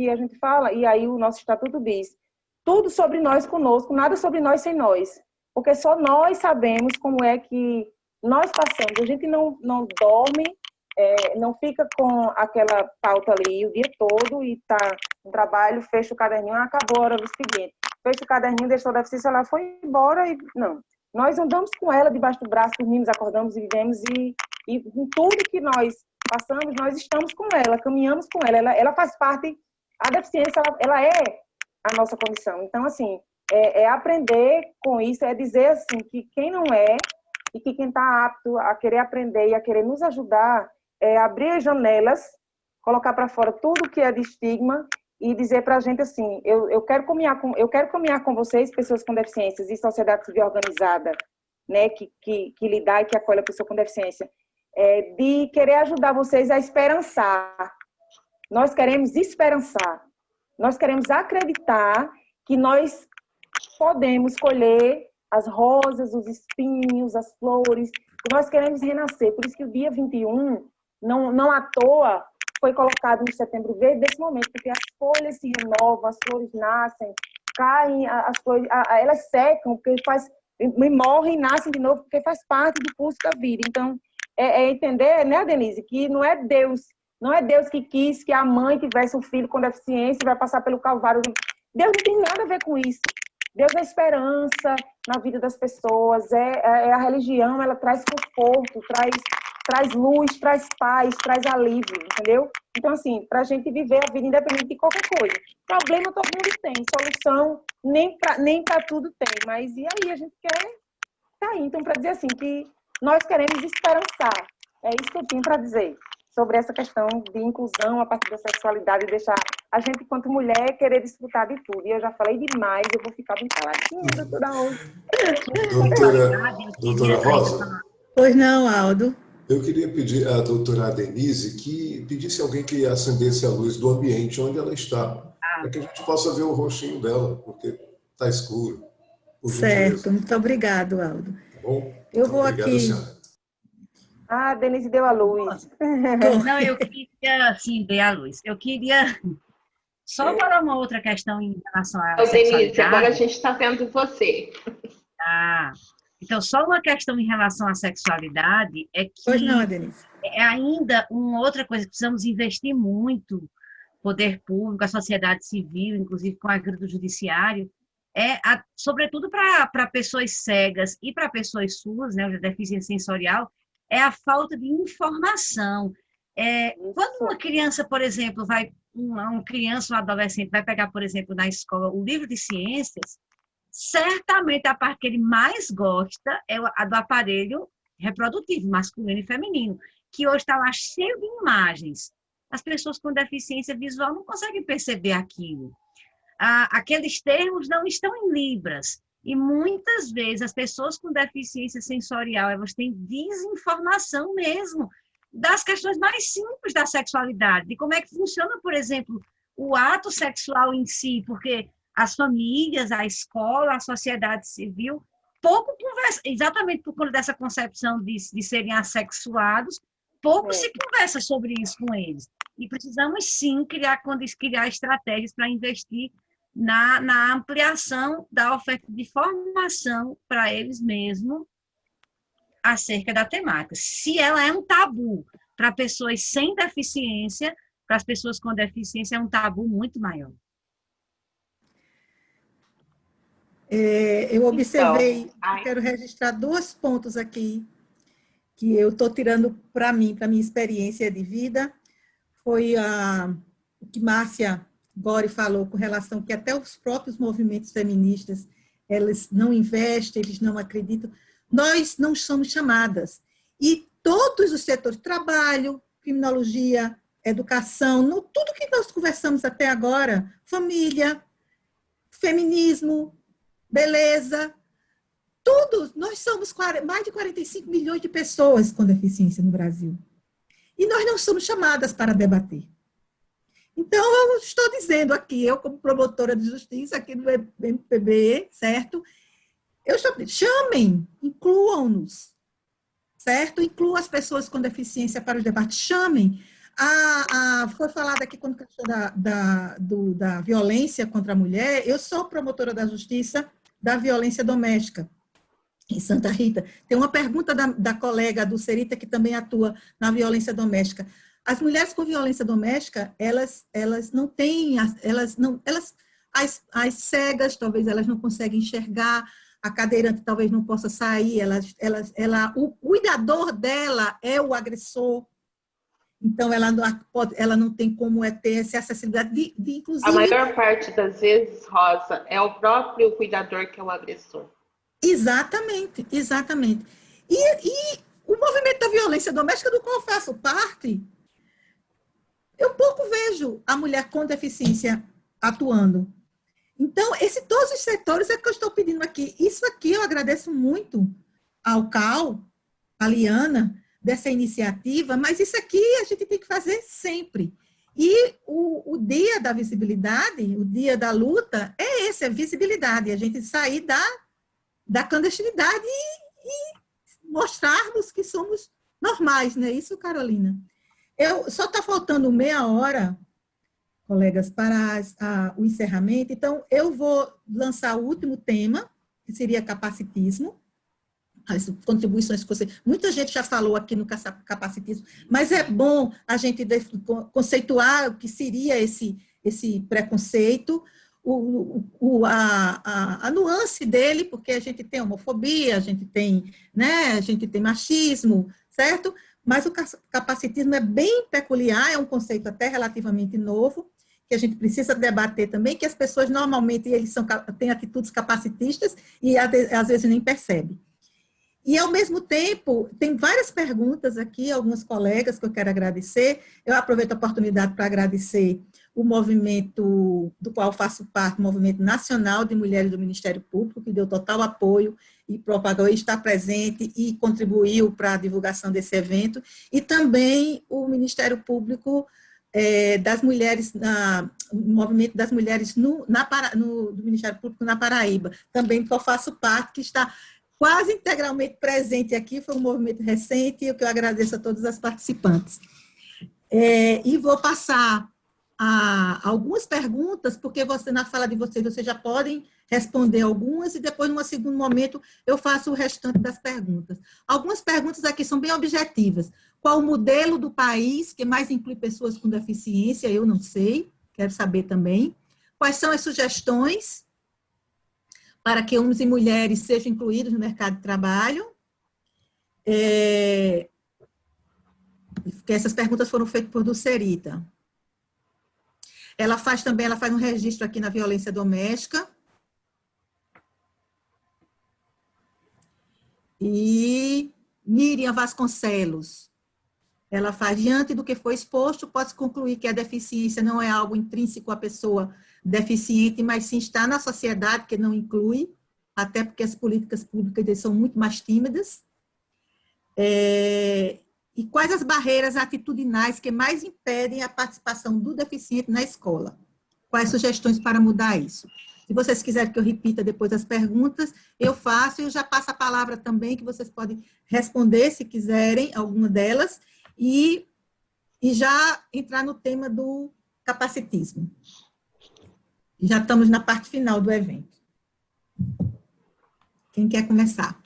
a gente fala, e aí o nosso estatuto diz, tudo sobre nós conosco, nada sobre nós sem nós. Porque só nós sabemos como é que nós passamos. A gente não dorme, não fica com aquela pauta ali o dia todo e está no trabalho, fecha o caderninho, acabou a hora do expediente. Fecha o caderninho, deixou a deficiência, ela foi embora e não. Nós andamos com ela debaixo do braço, dormimos, acordamos e vivemos e em tudo que nós passamos, nós estamos com ela, caminhamos com ela. Ela faz parte, a deficiência, ela é a nossa condição. Então, assim, aprender com isso, dizer assim que quem não é e que quem está apto a querer aprender e a querer nos ajudar, abrir as janelas, colocar para fora tudo que é de estigma e dizer para a gente assim, eu quero caminhar com vocês, pessoas com deficiências e sociedade civil organizada, né, que lidar e que acolhe a pessoa com deficiência, de querer ajudar vocês a esperançar. Nós queremos esperançar. Nós queremos acreditar que nós podemos colher as rosas, os espinhos, as flores, que nós queremos renascer. Por isso que o dia 21, não à toa, foi colocado no Setembro Verde desse momento, porque as folhas se renovam, as flores nascem, caem, as flores, elas secam, porque morrem e nascem de novo, porque faz parte do curso da vida. Então, entender, né, Denise, que não é Deus que quis que a mãe tivesse um filho com deficiência e vai passar pelo calvário. Deus não tem nada a ver com isso. Deus é esperança na vida das pessoas, a religião, ela traz conforto, traz luz, traz paz, traz alívio, entendeu? Então, assim, para a gente viver a vida independente de qualquer coisa. Problema todo mundo tem, solução nem para tudo tem, mas e aí a gente quer tá aí. Então, para dizer assim, que nós queremos esperançar, é isso que eu tinha para dizer sobre essa questão de inclusão a partir da sexualidade, deixar a gente, enquanto mulher, querer desfrutar de tudo. E eu já falei demais, eu vou ficar bem caladinha, doutora Rosa. Pois não, Aldo. Eu queria pedir à doutora Denise que pedisse alguém que acendesse a luz do ambiente onde ela está, para que a gente possa ver o rostinho dela, porque está escuro. Certo, muito obrigado, Aldo. Tá bom? Eu vou aqui... Senhora. Ah, a Denise deu a luz. Não, eu queria, sim, ver a luz. Eu queria só falar uma outra questão em relação à sexualidade. Denise, agora a gente está vendo você. Então, só uma questão em relação à sexualidade é que pois não, Denise. É ainda uma outra coisa que precisamos investir muito, poder público, a sociedade civil, inclusive com a ajuda do judiciário, sobretudo para pessoas cegas e para pessoas surdas, né, de deficiência sensorial, é a falta de informação. Quando uma criança, por exemplo, uma criança ou um adolescente vai pegar, por exemplo, na escola o livro de ciências, certamente a parte que ele mais gosta é a do aparelho reprodutivo, masculino e feminino, que hoje está lá cheio de imagens. As pessoas com deficiência visual não conseguem perceber aquilo. Aqueles termos não estão em libras. E muitas vezes as pessoas com deficiência sensorial, elas têm desinformação mesmo das questões mais simples da sexualidade, de como é que funciona, por exemplo, o ato sexual em si, porque as famílias, a escola, a sociedade civil, pouco conversa, exatamente por conta dessa concepção de serem assexuados, pouco se conversa sobre isso com eles. E precisamos, sim, criar estratégias para investir na ampliação da oferta de formação para eles mesmos acerca da temática. Se ela é um tabu para pessoas sem deficiência, para as pessoas com deficiência é um tabu muito maior. Eu observei, eu quero registrar 2 pontos aqui que eu estou tirando para mim, para minha experiência de vida. Foi o que Márcia Gori falou com relação que até os próprios movimentos feministas, eles não investem, eles não acreditam. Nós não somos chamadas. E todos os setores, trabalho, criminologia, educação, tudo que nós conversamos até agora, família, feminismo, beleza, tudo, nós somos mais de 45 milhões de pessoas com deficiência no Brasil. E nós não somos chamadas para debater. Então, eu estou dizendo aqui, eu como promotora de justiça aqui no MPB, certo? Eu estou dizendo, chamem, incluam-nos, certo? Incluam as pessoas com deficiência para os debates, chamem. Foi falado aqui quando questão da violência contra a mulher, eu sou promotora da justiça da violência doméstica em Santa Rita. Tem uma pergunta da colega do Serita, que também atua na violência doméstica. As mulheres com violência doméstica, elas não têm, as cegas, talvez elas não conseguem enxergar, a cadeirante talvez não possa sair, o cuidador dela é o agressor, então ela não tem como ter essa acessibilidade de inclusive... A maior parte das vezes, Rosa, é o próprio cuidador que é o agressor. Exatamente, exatamente. E o movimento da violência doméstica, do qual eu faço parte, eu pouco vejo a mulher com deficiência atuando. Então, todos os setores é que eu estou pedindo aqui. Isso aqui eu agradeço muito ao Cal, a Liana, dessa iniciativa, mas isso aqui a gente tem que fazer sempre. E o dia da visibilidade, o dia da luta, é esse, a visibilidade, a gente sair da clandestinidade e mostrarmos que somos normais, não é isso, Carolina? Só está faltando meia hora, colegas, para o encerramento, então eu vou lançar o último tema, que seria capacitismo, as contribuições que você... Muita gente já falou aqui no capacitismo, mas é bom a gente conceituar o que seria esse preconceito, a nuance dele, porque a gente tem homofobia, a gente tem machismo, certo? Mas o capacitismo é bem peculiar, é um conceito até relativamente novo, que a gente precisa debater também, que as pessoas normalmente têm atitudes capacitistas e às vezes nem percebem. E, ao mesmo tempo, tem várias perguntas aqui, alguns colegas que eu quero agradecer. Eu aproveito a oportunidade para agradecer o movimento do qual faço parte, o Movimento Nacional de Mulheres do Ministério Público, que deu total apoio e propagou e está presente e contribuiu para a divulgação desse evento, e também o Ministério Público das Mulheres, o Movimento das Mulheres do Ministério Público na Paraíba, também que eu faço parte, que está quase integralmente presente aqui, foi um movimento recente, e o que eu agradeço a todas as participantes. E vou passar algumas perguntas, porque na fala de vocês já podem responder algumas, e depois, num segundo momento, eu faço o restante das perguntas. Algumas perguntas aqui são bem objetivas. Qual o modelo do país que mais inclui pessoas com deficiência? Eu não sei, quero saber também. Quais são as sugestões para que homens e mulheres sejam incluídos no mercado de trabalho? Essas perguntas foram feitas por Dulcerita. Ela faz um registro aqui na violência doméstica. E Miriam Vasconcelos, ela faz, diante do que foi exposto, pode-se concluir que a deficiência não é algo intrínseco à pessoa deficiente, mas sim está na sociedade, que não inclui, até porque as políticas públicas são muito mais tímidas. E quais as barreiras atitudinais que mais impedem a participação do deficiente na escola? Quais sugestões para mudar isso? Se vocês quiserem que eu repita depois as perguntas, eu faço, e eu já passo a palavra também, que vocês podem responder, se quiserem, alguma delas, e já entrar no tema do capacitismo. Já estamos na parte final do evento. Quem quer começar?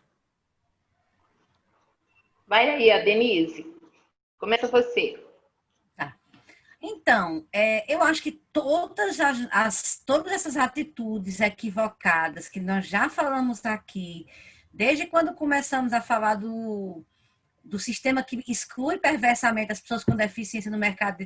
Vai aí, a Denise. Começa você. Tá. Então, eu acho que todas essas atitudes equivocadas que nós já falamos aqui, desde quando começamos a falar do sistema que exclui perversamente as pessoas com deficiência do mercado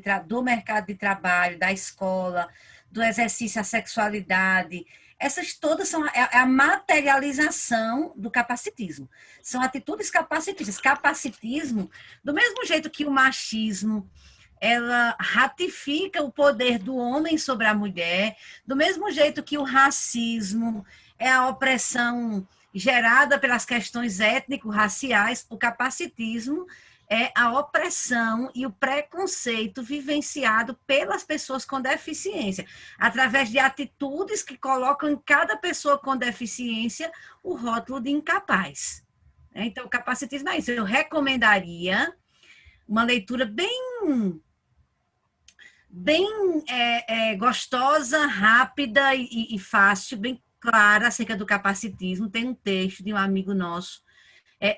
de trabalho, da escola, do exercício à sexualidade, essas todas são a materialização do capacitismo. São atitudes capacitistas. Capacitismo, do mesmo jeito que o machismo, ela ratifica o poder do homem sobre a mulher, do mesmo jeito que o racismo é a opressão gerada pelas questões étnico-raciais, o capacitismo é a opressão e o preconceito vivenciado pelas pessoas com deficiência, através de atitudes que colocam em cada pessoa com deficiência o rótulo de incapaz. Então, o capacitismo é isso. Eu recomendaria uma leitura bem gostosa, rápida e fácil, bem clara acerca do capacitismo. Tem um texto de um amigo nosso,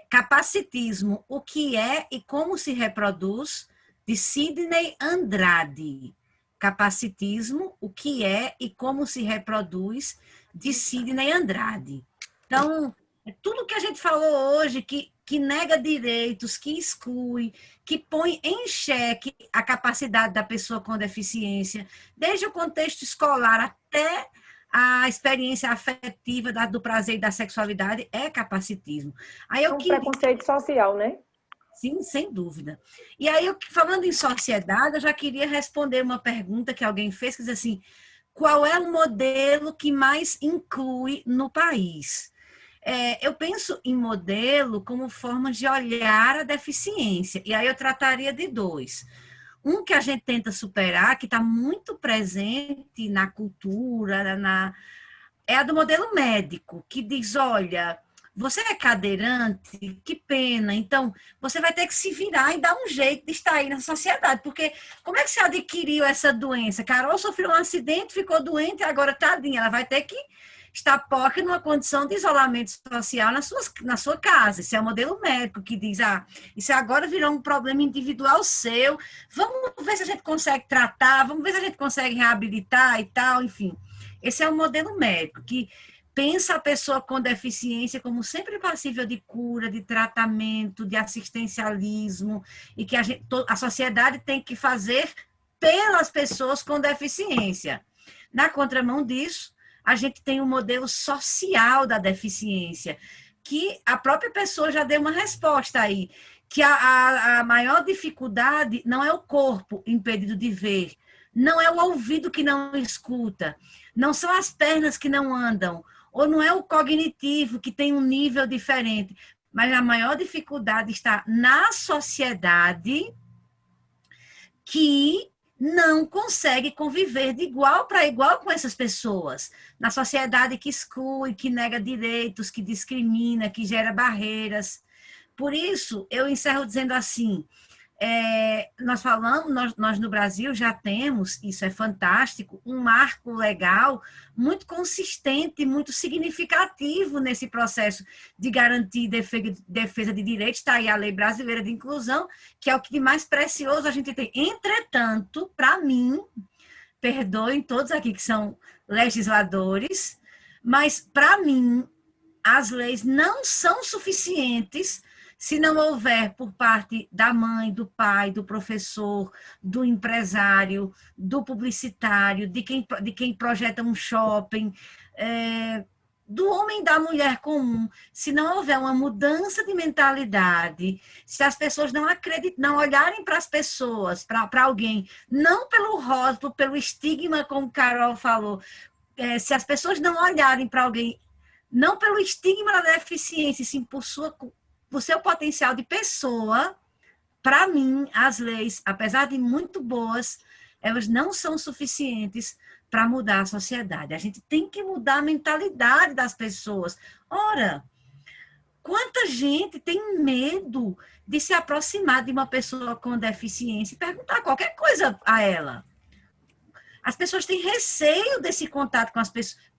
Capacitismo, o que é e como se reproduz, de Sidney Andrade. Capacitismo, o que é e como se reproduz, de Sidney Andrade. Então, tudo que a gente falou hoje, que nega direitos, que exclui, que põe em xeque a capacidade da pessoa com deficiência, desde o contexto escolar até a experiência afetiva do prazer e da sexualidade, é capacitismo. Aí preconceito social, né? Sim, sem dúvida. E aí, falando em sociedade, eu já queria responder uma pergunta que alguém fez, que diz assim, qual é o modelo que mais inclui no país. Eu penso em modelo como forma de olhar a deficiência, e aí eu trataria de dois. Um que a gente tenta superar, que está muito presente na cultura, é a do modelo médico, que diz, olha, você é cadeirante, que pena, então você vai ter que se virar e dar um jeito de estar aí na sociedade, porque como é que você adquiriu essa doença? Carol sofreu um acidente, ficou doente, agora tadinha, ela vai ter que estar pobre numa condição de isolamento social na sua casa. Esse é o modelo médico que diz, isso agora virou um problema individual seu, vamos ver se a gente consegue tratar, vamos ver se a gente consegue reabilitar e tal, enfim. Esse é o modelo médico, que pensa a pessoa com deficiência como sempre passível de cura, de tratamento, de assistencialismo, e que a sociedade tem que fazer pelas pessoas com deficiência. Na contramão disso, a gente tem um modelo social da deficiência, que a própria pessoa já deu uma resposta aí, que a maior dificuldade não é o corpo impedido de ver, não é o ouvido que não escuta, não são as pernas que não andam, ou não é o cognitivo que tem um nível diferente, mas a maior dificuldade está na sociedade que não consegue conviver de igual para igual com essas pessoas. Na sociedade que exclui, que nega direitos, que discrimina, que gera barreiras. Por isso, eu encerro dizendo assim, nós no Brasil já temos, isso é fantástico, um marco legal muito consistente, muito significativo nesse processo de garantir e defesa de direitos. Está aí a Lei Brasileira de Inclusão, que é o que de mais precioso a gente tem. Entretanto, para mim, perdoem todos aqui que são legisladores, mas para mim, as leis não são suficientes se não houver por parte da mãe, do pai, do professor, do empresário, do publicitário, de quem projeta um shopping, do homem e da mulher comum, se não houver uma mudança de mentalidade, se as pessoas não acreditam, não olharem para as pessoas, para alguém, não pelo rótulo, pelo estigma, como Carol falou, se as pessoas não olharem para alguém, não pelo estigma da deficiência, sim por seu potencial de pessoa, para mim, as leis, apesar de muito boas, elas não são suficientes para mudar a sociedade. A gente tem que mudar a mentalidade das pessoas. Ora, quanta gente tem medo de se aproximar de uma pessoa com deficiência e perguntar qualquer coisa a ela? As pessoas têm receio desse contato com as pessoas,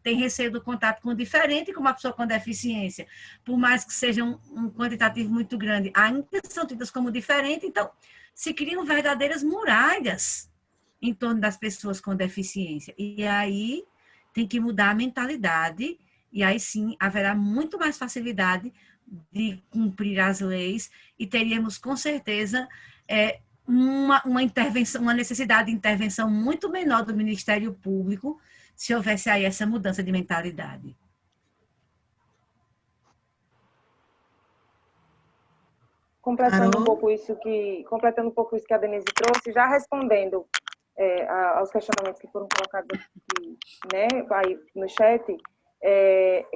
tem receio do contato com o diferente, com uma pessoa com deficiência, por mais que seja um quantitativo muito grande, ainda são tidas como diferente, então se criam verdadeiras muralhas em torno das pessoas com deficiência. E aí tem que mudar a mentalidade, e aí sim haverá muito mais facilidade de cumprir as leis, e teríamos com certeza uma intervenção, uma necessidade de intervenção muito menor do Ministério Público, se houvesse aí essa mudança de mentalidade. Completando um pouco isso que a Denise trouxe, já respondendo aos questionamentos que foram colocados aqui, né, aí no chat,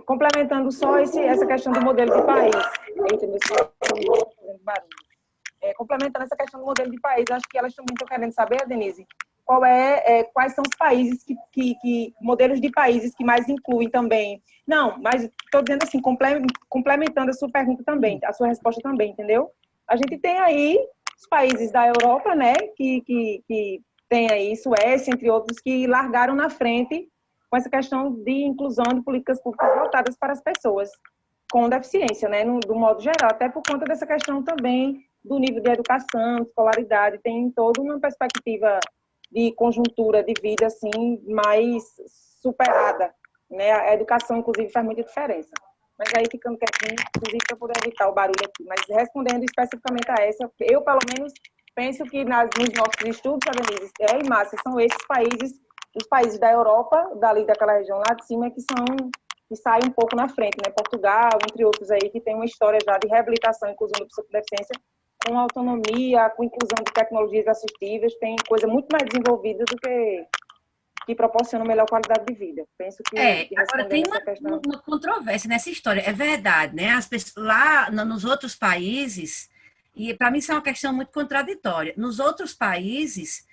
complementando só essa questão do modelo de país. Complementando essa questão do modelo de país, acho que elas também estão querendo saber, Denise, quais são os países modelos de países que mais incluem também. Não, mas estou dizendo assim, complementando a sua pergunta também, a sua resposta também, entendeu? A gente tem aí os países da Europa, né, que tem aí Suécia, entre outros, que largaram na frente com essa questão de inclusão de políticas públicas voltadas para as pessoas com deficiência, né, do modo geral, até por conta dessa questão também do nível de educação, escolaridade, tem toda uma perspectiva de conjuntura de vida, assim, mais superada, né? A educação, inclusive, faz muita diferença. Mas aí, ficando quietinho, inclusive, para poder evitar o barulho aqui. Mas respondendo especificamente a essa, eu, pelo menos, penso que nos nossos estudos, Denise, e Márcia, são esses países, os países da Europa, dali daquela região lá de cima, que saem um pouco na frente, né? Portugal, entre outros aí, que tem uma história já de reabilitação, inclusão da pessoa com deficiência, com autonomia, com inclusão de tecnologias assistíveis, tem coisa muito mais desenvolvida do que que proporcionam melhor qualidade de vida. Penso que agora tem uma controvérsia nessa história. É verdade, né? As pessoas, lá nos outros países, e para mim isso é uma questão muito contraditória. Nos outros países,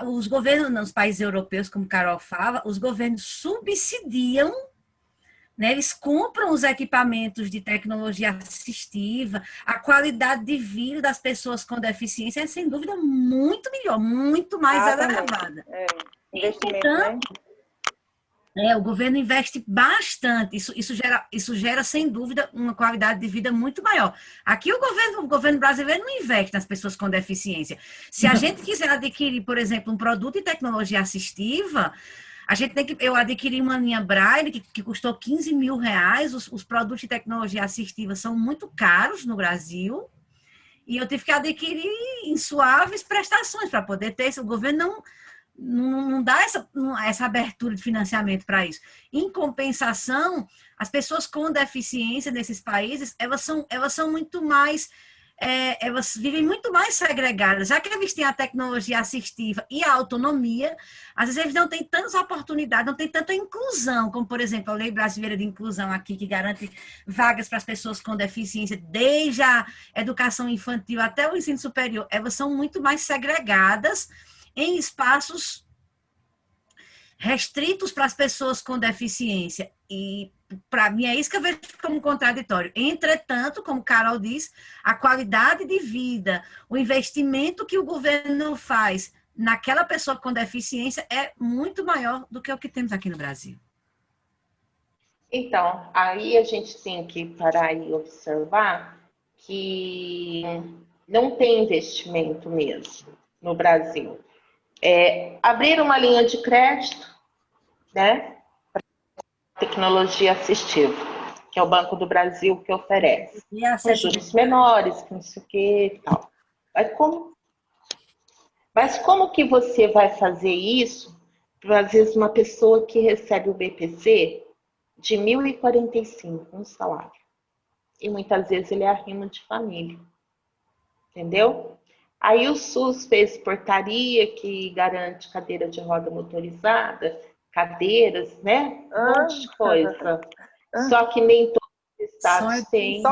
os governos, nos países europeus, como Carol fala, os governos subsidiam, né? Eles compram os equipamentos de tecnologia assistiva, a qualidade de vida das pessoas com deficiência é, sem dúvida, muito melhor, muito mais elevada. Investimento, né? O governo investe bastante, isso gera, sem dúvida, uma qualidade de vida muito maior. Aqui o governo brasileiro não investe nas pessoas com deficiência. Se a gente quiser adquirir, por exemplo, um produto de tecnologia assistiva, a gente eu adquiri uma linha Braille que custou 15 mil reais, os produtos de tecnologia assistiva são muito caros no Brasil, e eu tive que adquirir em suaves prestações para poder ter isso. O governo não dá essa abertura de financiamento para isso. Em compensação, as pessoas com deficiência nesses países, elas são muito mais, elas vivem muito mais segregadas. Já que eles têm a tecnologia assistiva e a autonomia, às vezes eles não têm tantas oportunidades, não têm tanta inclusão, como, por exemplo, a Lei Brasileira de Inclusão aqui, que garante vagas para as pessoas com deficiência, desde a educação infantil até o ensino superior. Elas são muito mais segregadas em espaços restritos para as pessoas com deficiência. E, para mim, é isso que eu vejo como contraditório. Entretanto, como Carol diz, a qualidade de vida, o investimento que o governo faz naquela pessoa com deficiência é muito maior do que o que temos aqui no Brasil. Então, aí a gente tem que parar e observar que não tem investimento mesmo no Brasil. Abrir uma linha de crédito, né, para tecnologia assistiva, que é o Banco do Brasil que oferece. Com juros menores, que não sei o que e tal. Mas como que você vai fazer isso para, às vezes, uma pessoa que recebe o BPC de R$ 1.045, um salário? E muitas vezes ele é arrimo de família. Entendeu? Aí o SUS fez portaria que garante cadeira de roda motorizada, cadeiras, né? Um monte de coisa. Só que nem todos os estados têm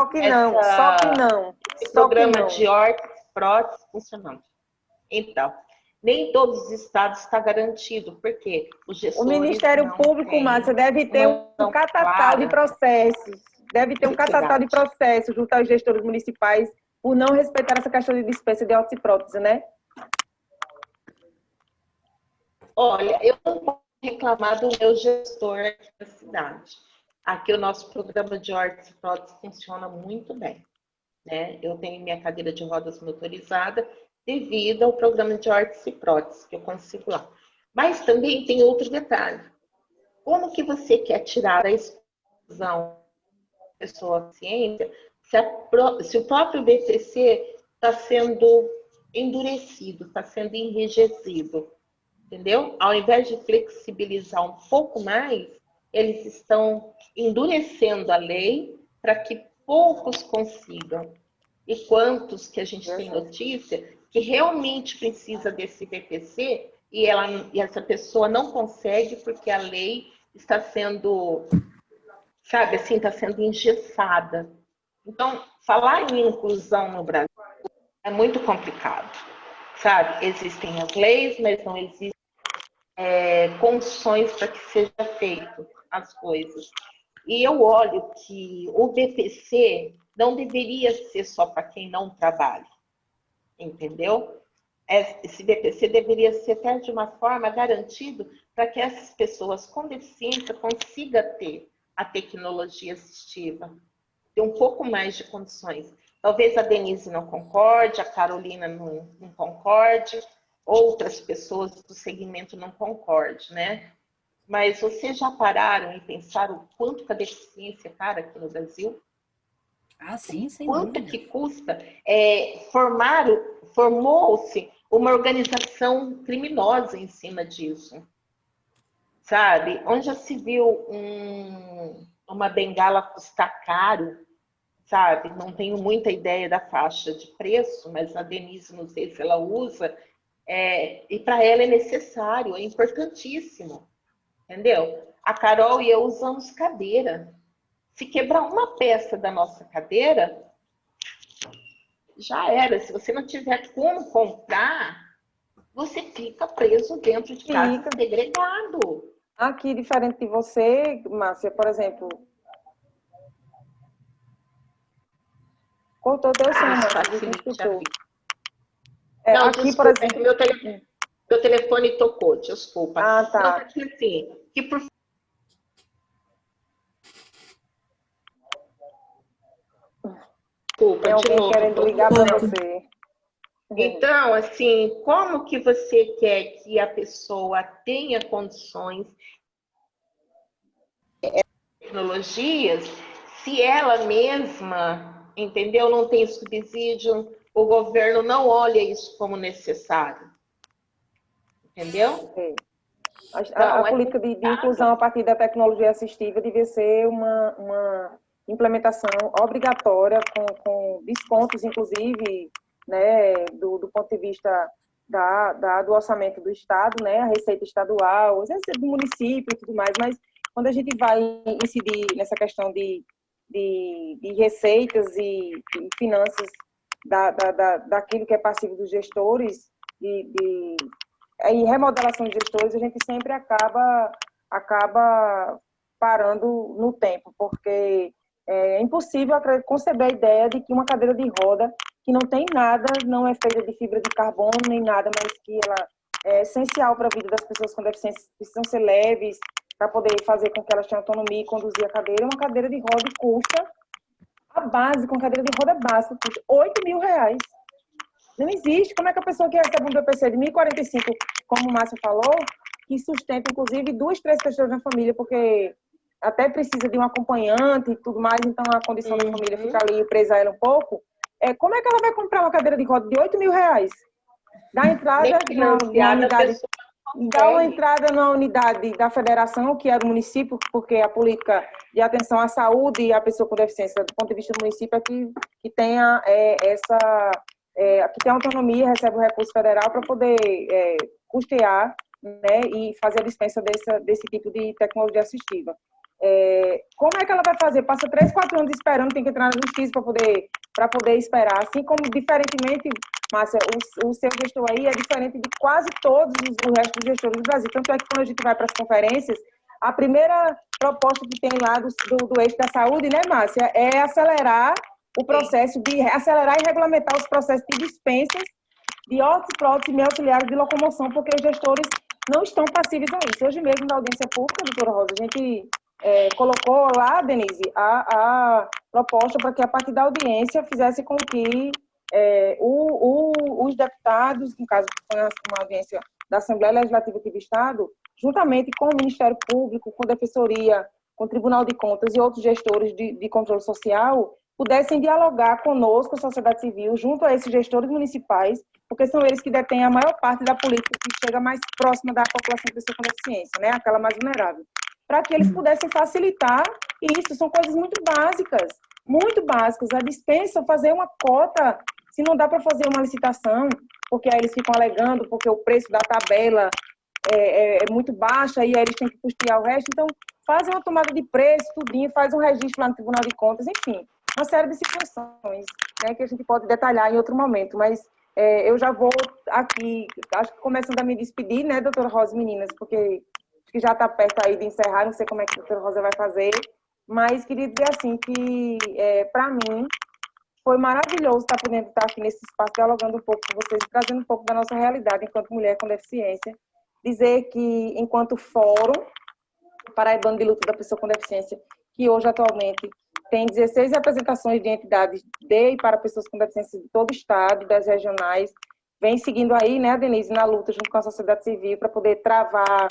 esse programa de órtese, prótese funcionando. Então, nem todos os estados está garantido, porque os gestores... O Ministério Público, Márcia, deve ter um catatal de processos. Deve ter um catatal de processos junto aos gestores municipais por não respeitar essa questão de dispensa de órtese e prótese, né? Olha, eu não posso reclamar do meu gestor aqui da cidade. Aqui o nosso programa de órtese e prótese funciona muito bem, né? Eu tenho minha cadeira de rodas motorizada devido ao programa de órtese e prótese que eu consigo lá. Mas também tem outro detalhe. Como que você quer tirar a exclusão da pessoa com ciência se o próprio BPC está sendo endurecido, está sendo enrijecido, entendeu? Ao invés de flexibilizar um pouco mais, eles estão endurecendo a lei para que poucos consigam. E quantos que a gente tem notícia que realmente precisa desse BPC e essa pessoa não consegue porque a lei está sendo, sabe assim, está sendo engessada. Então, falar em inclusão no Brasil é muito complicado, sabe? Existem as leis, mas não existem condições para que seja feito as coisas. E eu olho que o BPC não deveria ser só para quem não trabalha, entendeu? Esse BPC deveria ser até de uma forma garantido para que essas pessoas com deficiência consigam ter a tecnologia assistiva, ter um pouco mais de condições. Talvez a Denise não concorde, a Carolina não concorde, outras pessoas do segmento não concordem, né? Mas vocês já pararam e pensaram o quanto que a deficiência é cara aqui no Brasil? Ah, sim, sem quanto dúvida. Que custa? Formou-se uma organização criminosa em cima disso, sabe? Onde já se viu uma bengala custar caro, sabe? Não tenho muita ideia da faixa de preço, mas a Denise, não sei se ela usa, e para ela é necessário, é importantíssimo, entendeu? A Carol e eu usamos cadeira. Se quebrar uma peça da nossa cadeira, já era. Se você não tiver como comprar, você fica preso dentro de casa, segregado. Aqui, diferente de você, Márcia, por exemplo... Cortou teu som, Márcia. Não, aqui, desculpa, por exemplo... meu telefone tocou, desculpa. Ah, tá. Não, assim, que por... Desculpa, tem alguém de novo. Querendo ligar para você. Então, assim, como que você quer que a pessoa tenha condições de tecnologias se ela mesma, entendeu, não tem subsídio, o governo não olha isso como necessário? Entendeu? A política de inclusão a partir da tecnologia assistiva devia ser uma implementação obrigatória, com descontos, inclusive, né, do ponto de vista do orçamento do Estado, né, a receita estadual, às vezes do município e tudo mais, mas quando a gente vai incidir nessa questão de receitas e finanças daquilo que é passivo dos gestores, em remodelação de gestores, a gente sempre acaba parando no tempo, porque é impossível conceber a ideia de que uma cadeira de roda, que não tem nada, não é feita de fibra de carbono, nem nada, mas que ela é essencial para a vida das pessoas com deficiência, precisam ser leves, para poder fazer com que elas tenham autonomia e conduzir a cadeira. Uma cadeira de roda custa, a base com cadeira de roda básica, custa R$8.000. Não existe. Como é que a pessoa que recebe um BPC de 1.045, como o Márcio falou, que sustenta, inclusive, 2, 3 pessoas na família, porque até precisa de um acompanhante e tudo mais, então a condição da família fica ali presa a ela um pouco. Como é que ela vai comprar uma cadeira de roda de R$8.000? Dá entrada na unidade, dá uma entrada na unidade da federação, que é do município, porque a política de atenção à saúde e à pessoa com deficiência, do ponto de vista do município, é que tenha que tem autonomia, recebe o recurso federal para poder custear, né, e fazer a dispensa desse tipo de tecnologia assistiva. Como é que ela vai fazer? Passa 3, 4 anos esperando, tem que entrar na justiça para poder esperar. Assim como, diferentemente, Márcia, o seu gestor aí é diferente de quase todos o resto dos gestores do Brasil. Tanto é que quando a gente vai para as conferências, a primeira proposta que tem lá do eixo da saúde, né, Márcia, é acelerar o processo acelerar e regulamentar os processos de dispensas de órtese, prótese e meio auxiliares de locomoção, porque os gestores não estão passíveis a isso. Hoje mesmo, na audiência pública, doutora Rosa, a gente colocou lá, Denise, a proposta para que, a partir da audiência, fizesse com que os deputados, no caso, foi uma audiência da Assembleia Legislativa aqui do Estado, juntamente com o Ministério Público, com a Defensoria, com o Tribunal de Contas e outros gestores de controle social, pudessem dialogar conosco, a sociedade civil, junto a esses gestores municipais, porque são eles que detêm a maior parte da política que chega mais próxima da população de pessoa com deficiência, né, aquela mais vulnerável, para que eles pudessem facilitar isso. São coisas muito básicas. A dispensa, fazer uma cota, se não dá para fazer uma licitação, porque aí eles ficam alegando, porque o preço da tabela é muito baixa e aí eles têm que custear o resto, então fazem uma tomada de preço, tudinho, faz um registro lá no Tribunal de Contas, enfim, uma série de situações, né, que a gente pode detalhar em outro momento, mas eu já vou aqui, acho que começando a me despedir, né, doutora Rosa, meninas, porque acho que já está perto aí de encerrar, não sei como é que a doutora Rosa vai fazer, mas queria dizer assim que, para mim, foi maravilhoso estar podendo estar aqui nesse espaço, dialogando um pouco com vocês, trazendo um pouco da nossa realidade enquanto mulher com deficiência, dizer que, enquanto fórum paraibano de luta da pessoa com deficiência, que hoje, atualmente, tem 16 apresentações de entidades de e para pessoas com deficiência de todo o estado, das regionais, vem seguindo aí, né, Denise, na luta junto com a sociedade civil para poder travar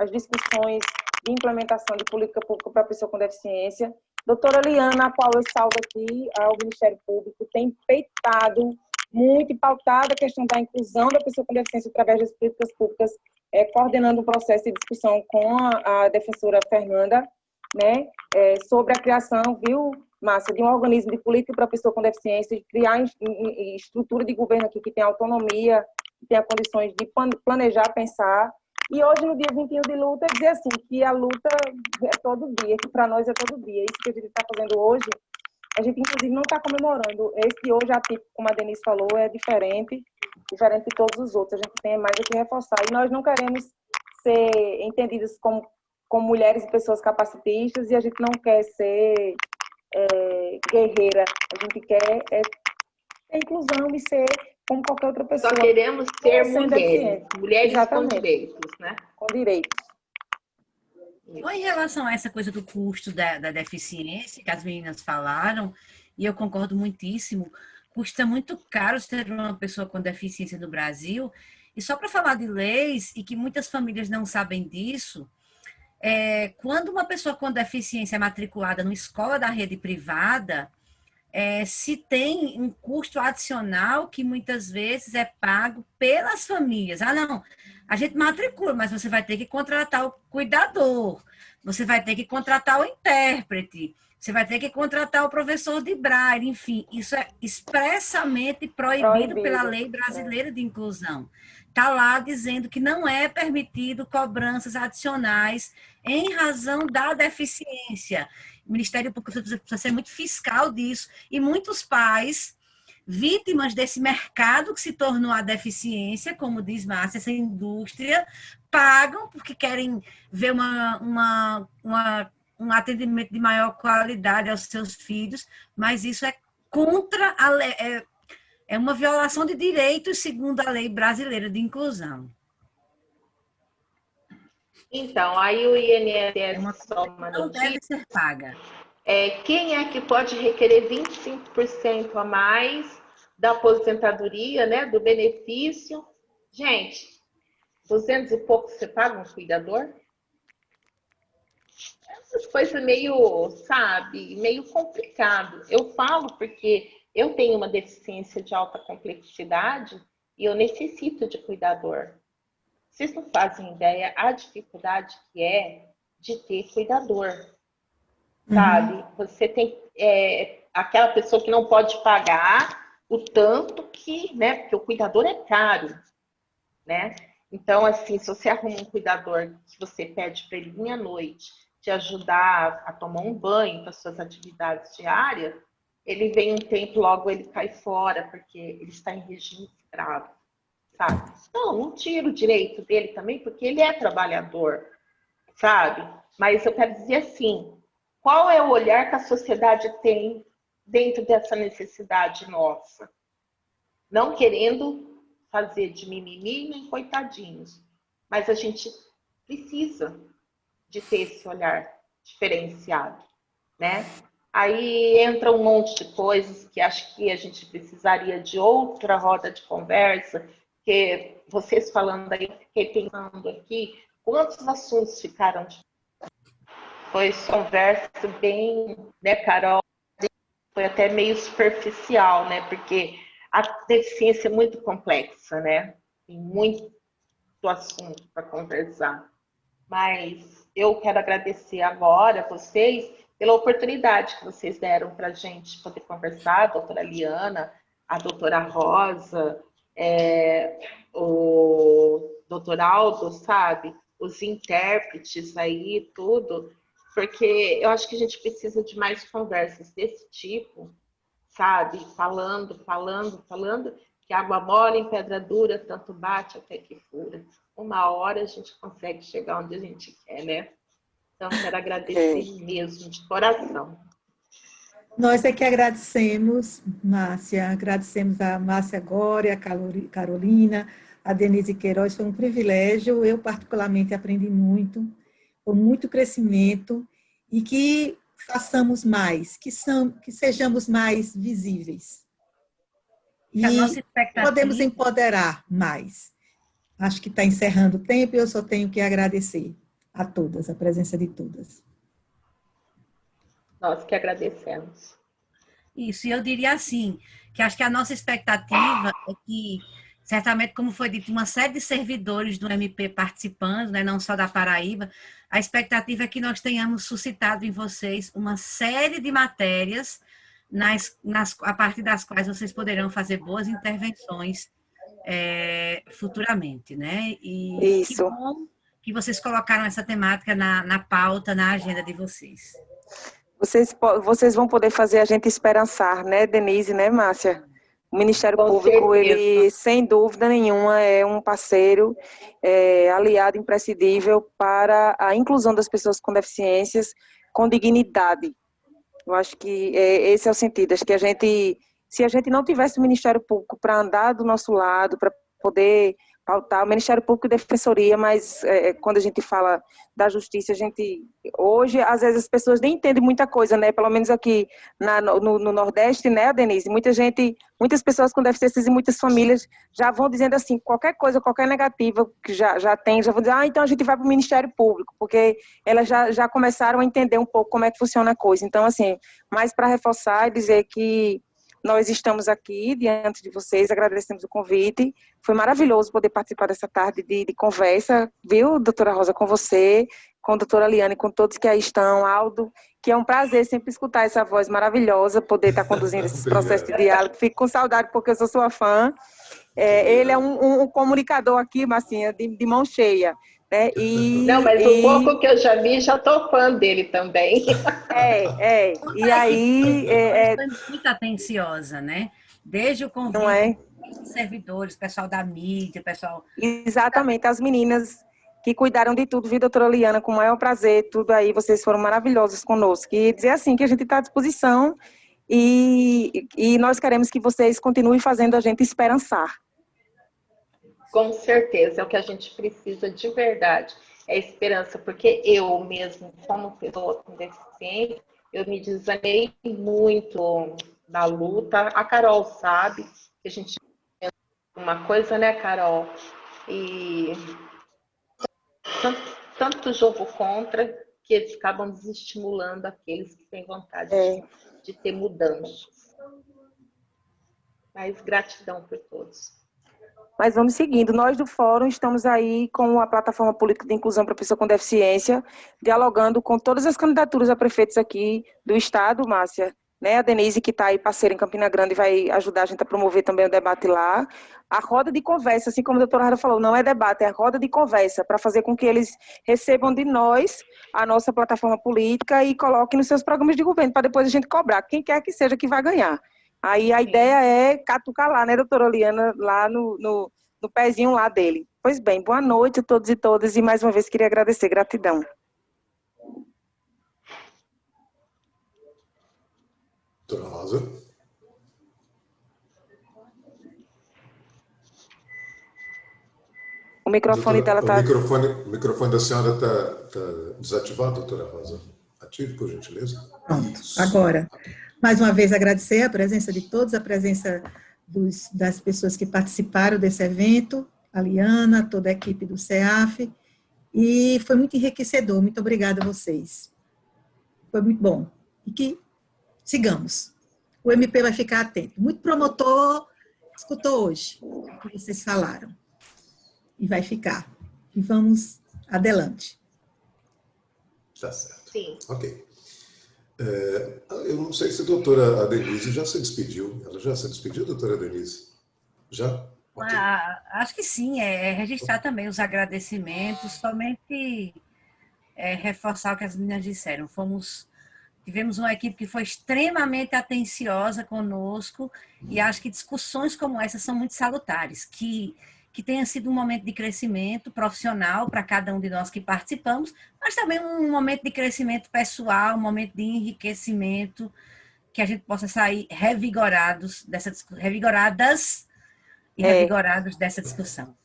as discussões de implementação de política pública para a pessoa com deficiência. Doutora Liana, a qual eu salvo aqui ao Ministério Público, tem peitado muito e pautado a questão da inclusão da pessoa com deficiência através das políticas públicas, coordenando um processo de discussão com a defensora Fernanda, né, sobre a criação, viu, Márcia, de um organismo de política para a pessoa com deficiência, de criar estrutura de governo aqui que tem autonomia que tenha condições de planejar, pensar. E hoje, no dia 21 de luta, dizer assim, que a luta é todo dia, que para nós é todo dia. Isso que a gente está fazendo hoje, a gente, inclusive, não está comemorando. Esse de hoje, atípico, como a Denise falou, é diferente de todos os outros. A gente tem mais do que reforçar. E nós não queremos ser entendidas como mulheres e pessoas capacitistas, e a gente não quer ser guerreira. A gente quer ter inclusão e ser como qualquer outra pessoa. Só queremos ser mulheres. Mulheres Exatamente. com direitos, né? Com direitos. Em relação a essa coisa do custo da deficiência, que as meninas falaram, e eu concordo muitíssimo, custa muito caro ser uma pessoa com deficiência no Brasil. E só para falar de leis, e que muitas famílias não sabem disso, quando uma pessoa com deficiência é matriculada numa escola da rede privada, se tem um custo adicional que muitas vezes é pago pelas famílias. Ah, não, a gente matricula, mas você vai ter que contratar o cuidador, você vai ter que contratar o intérprete, você vai ter que contratar o professor de braille, enfim, isso é expressamente proibido pela Lei Brasileira de Inclusão. Está lá dizendo que não é permitido cobranças adicionais em razão da deficiência. O Ministério Público precisa ser muito fiscal disso. E muitos pais, vítimas desse mercado que se tornou a deficiência, como diz Márcia, essa indústria, pagam porque querem ver um atendimento de maior qualidade aos seus filhos, mas isso é contra a lei. É uma violação de direitos segundo a Lei Brasileira de Inclusão. Então, aí o INSS toma não deve ser paga. Quem é que pode requerer 25% a mais da aposentadoria, né, do benefício? Gente, 200 e pouco você paga um cuidador? Essas coisas meio, sabe, meio complicado. Eu falo porque eu tenho uma deficiência de alta complexidade e eu necessito de cuidador. Vocês não fazem ideia a dificuldade que é de ter cuidador, sabe? Você tem aquela pessoa que não pode pagar o tanto que, né? Porque o cuidador é caro, né? Então, assim, se você arruma um cuidador que você pede para ele vir à noite, te ajudar a tomar um banho para suas atividades diárias, ele vem um tempo, logo ele cai fora, porque ele está em regime escravo, sabe? Não tira o direito dele também, porque ele é trabalhador, sabe? Mas eu quero dizer assim, qual é o olhar que a sociedade tem dentro dessa necessidade nossa? Não querendo fazer de mimimi nem coitadinhos, mas a gente precisa de ter esse olhar diferenciado, né? Aí entra um monte de coisas que acho que a gente precisaria de outra roda de conversa, que vocês falando aí, eu fiquei pensando aqui, quantos assuntos ficaram de... Foi conversa bem, né, Carol? Foi até meio superficial, né? Porque a deficiência é muito complexa, né? Tem muito assunto para conversar. Mas eu quero agradecer agora a vocês pela oportunidade que vocês deram para a gente poder conversar, a doutora Liana, a doutora Rosa, o doutor Aldo, sabe? Os intérpretes aí, tudo, porque eu acho que a gente precisa de mais conversas desse tipo, sabe? Falando, que água mole em pedra dura, tanto bate até que fura. Uma hora a gente consegue chegar onde a gente quer, né? Então, quero agradecer mesmo, de coração. Nós é que agradecemos, Márcia, agradecemos a Márcia Gória, a Carolina, a Denise Queiroz, foi um privilégio, eu particularmente aprendi muito, com muito crescimento, e que façamos mais, que sejamos mais visíveis. E podemos empoderar mais. Acho que está encerrando o tempo e eu só tenho que agradecer a todas, a presença de todas. Nós que agradecemos. Isso, e eu diria assim, que acho que a nossa expectativa é que, certamente, como foi dito, uma série de servidores do MP participando, né, não só da Paraíba, a expectativa é que nós tenhamos suscitado em vocês uma série de matérias a partir das quais vocês poderão fazer boas intervenções futuramente, né? E Isso. que bom que vocês colocaram essa temática na pauta, na agenda de vocês. Vocês vão poder fazer a gente esperançar, né, Denise, né, Márcia? O Ministério Público, certeza. ele, sem dúvida nenhuma, é um parceiro, aliado imprescindível para a inclusão das pessoas com deficiências com dignidade. Eu acho que esse é o sentido. Acho que se a gente não tivesse o Ministério Público para andar do nosso lado, para poder pautar o Ministério Público e Defensoria, mas quando a gente fala da justiça, hoje, às vezes, as pessoas nem entendem muita coisa, né? Pelo menos aqui no Nordeste, né, Denise? Muitas pessoas com deficiências e muitas famílias já vão dizendo assim, qualquer coisa, qualquer negativa que já vão dizer, então a gente vai para o Ministério Público, porque elas já começaram a entender um pouco como é que funciona a coisa. Então, assim, mais para reforçar e dizer que nós estamos aqui diante de vocês, agradecemos o convite. Foi maravilhoso poder participar dessa tarde de conversa, viu, doutora Rosa, com você, com a doutora Liane, com todos que aí estão, Aldo, que é um prazer sempre escutar essa voz maravilhosa, poder estar conduzindo esse processo de diálogo. Fico com saudade porque eu sou sua fã. Ele é um comunicador aqui, Marcinha, de mão cheia. Não, mas o pouco que eu já vi, já estou fã dele também. E aí... muito atenciosa, né? Desde o convite dos servidores, pessoal da mídia, pessoal... Exatamente, as meninas que cuidaram de tudo, viu, doutora Liana, com o maior prazer, tudo aí, vocês foram maravilhosos conosco. E dizer assim, que a gente está à disposição e nós queremos que vocês continuem fazendo a gente esperançar. Com certeza, é o que a gente precisa de verdade, é esperança, porque eu mesmo, como pessoa com deficiência, eu me desanimei muito na luta. A Carol sabe que a gente tem uma coisa, né, Carol? E tanto jogo contra que eles acabam desestimulando aqueles que têm vontade de ter mudanças. Mas gratidão por todos. Mas vamos seguindo. Nós do Fórum estamos aí com a Plataforma Política de Inclusão para Pessoa com Deficiência, dialogando com todas as candidaturas a prefeitos aqui do Estado, Márcia. Né? A Denise, que está aí parceira em Campina Grande, vai ajudar a gente a promover também o debate lá. A roda de conversa, assim como a doutora Rara falou, não é debate, é a roda de conversa, para fazer com que eles recebam de nós a nossa plataforma política e coloquem nos seus programas de governo, para depois a gente cobrar quem quer que seja que vai ganhar. Aí a ideia é catucar lá, né, doutora Liana, lá no pezinho lá dele. Pois bem, boa noite a todos e todas, e mais uma vez queria agradecer, gratidão. Doutora Rosa. O microfone dela está... O microfone da senhora está desativado, doutora Rosa. Ative, por gentileza. Pronto, agora. Mais uma vez agradecer a presença de todos, a presença das pessoas que participaram desse evento, a Liana, toda a equipe do CEAF, e foi muito enriquecedor. Muito obrigada a vocês. Foi muito bom. E que sigamos. O MP vai ficar atento. Muito promotor escutou hoje o que vocês falaram. E vai ficar. E vamos adelante. Tá certo. Sim. Ok. Eu não sei se a doutora Denise já se despediu. Ela já se despediu, doutora Denise? Já? Okay. Acho que sim, registrar também os agradecimentos, somente reforçar o que as meninas disseram. Tivemos uma equipe que foi extremamente atenciosa conosco e acho que discussões como essa são muito salutares, que tenha sido um momento de crescimento profissional para cada um de nós que participamos, mas também um momento de crescimento pessoal, um momento de enriquecimento, que a gente possa sair revigorados dessa discussão.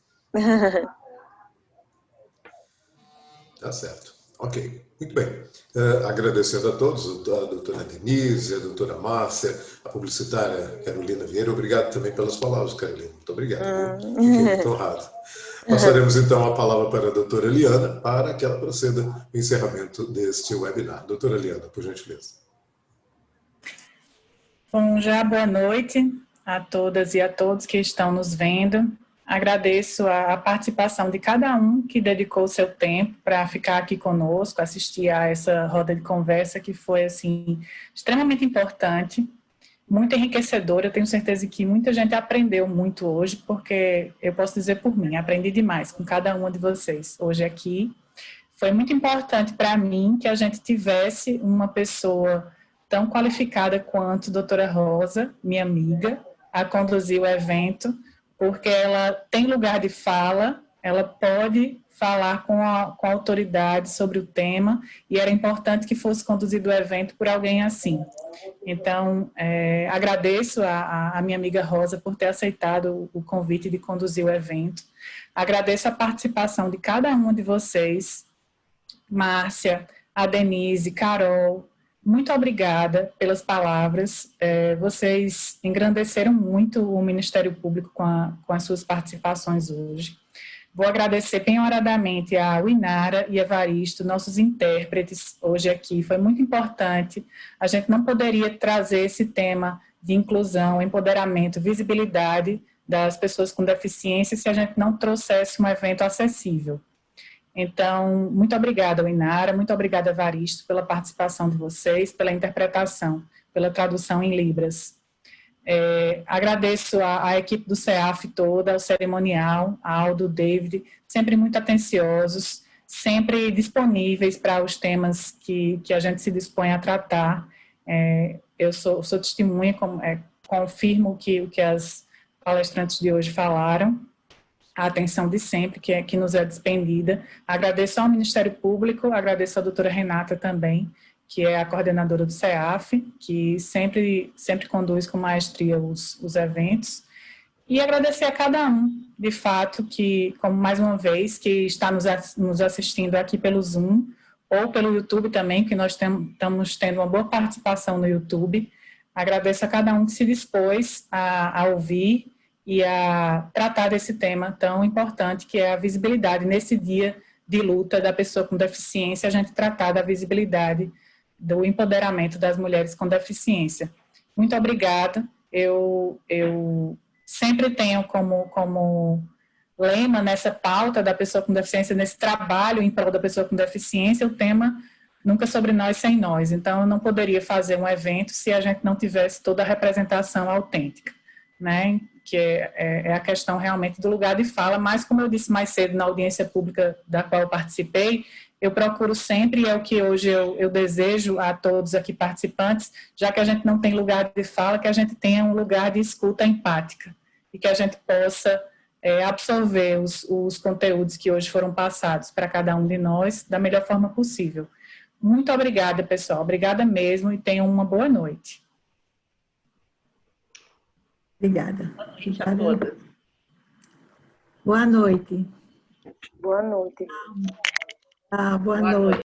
Tá certo. Ok. Muito bem. Agradecendo a todos, a doutora Denise, a doutora Márcia, a publicitária Carolina Vieira. Obrigado também pelas palavras, Carolina. Muito obrigado. Fiquei muito honrado. Passaremos então a palavra para a doutora Liana, para que ela proceda no encerramento deste webinar. Doutora Liana, por gentileza. Bom, já boa noite a todas e a todos que estão nos vendo. Agradeço a participação de cada um que dedicou o seu tempo para ficar aqui conosco, assistir a essa roda de conversa que foi, assim, extremamente importante muito enriquecedora. Eu tenho certeza que muita gente aprendeu muito hoje, porque eu posso dizer por mim, aprendi demais com cada uma de vocês hoje aqui. Foi muito importante para mim que a gente tivesse uma pessoa tão qualificada quanto a doutora Rosa, minha amiga, a conduzir o evento, porque ela tem lugar de fala, ela pode falar com a autoridade sobre o tema, e era importante que fosse conduzido o evento por alguém assim. Então, agradeço a minha amiga Rosa por ter aceitado o convite de conduzir o evento. Agradeço a participação de cada uma de vocês, Márcia, a Denise, Carol, muito obrigada pelas palavras. Vocês engrandeceram muito o Ministério Público com as suas participações hoje. Vou agradecer penhoradamente a Winara e a Evaristo, nossos intérpretes hoje aqui. Foi muito importante. A gente não poderia trazer esse tema de inclusão, empoderamento, visibilidade das pessoas com deficiência se a gente não trouxesse um evento acessível. Então, muito obrigada, Winara, muito obrigada, Evaristo, pela participação de vocês, pela interpretação, pela tradução em Libras. Agradeço a equipe do CEAF toda, ao cerimonial, a Aldo, David, sempre muito atenciosos, sempre disponíveis para os temas que a gente se dispõe a tratar. Eu sou testemunha, confirmo o que as palestrantes de hoje falaram, a atenção de sempre que nos é despendida. Agradeço ao Ministério Público, agradeço à doutora Renata também, que é a coordenadora do CEAF, que sempre conduz com maestria os eventos, e agradecer a cada um, de fato, que, como mais uma vez, que está nos assistindo aqui pelo Zoom, ou pelo YouTube também, que nós estamos tendo uma boa participação no YouTube. Agradeço a cada um que se dispôs a ouvir e a tratar desse tema tão importante, que é a visibilidade. Nesse dia de luta da pessoa com deficiência, a gente tratar da visibilidade, do empoderamento das mulheres com deficiência. Muito obrigada. Eu sempre tenho como lema nessa pauta da pessoa com deficiência, nesse trabalho em prol da pessoa com deficiência, o tema Nunca Sobre Nós Sem Nós. Então, eu não poderia fazer um evento se a gente não tivesse toda a representação autêntica, né? Que é a questão realmente do lugar de fala, mas como eu disse mais cedo na audiência pública da qual eu participei, eu procuro sempre, e é o que hoje eu desejo a todos aqui participantes, já que a gente não tem lugar de fala, que a gente tenha um lugar de escuta empática, e que a gente possa absorver os conteúdos que hoje foram passados para cada um de nós da melhor forma possível. Muito obrigada, pessoal. Obrigada mesmo, e tenham uma boa noite. Obrigada. Boa noite a todas. Boa noite. Boa noite. Boa noite.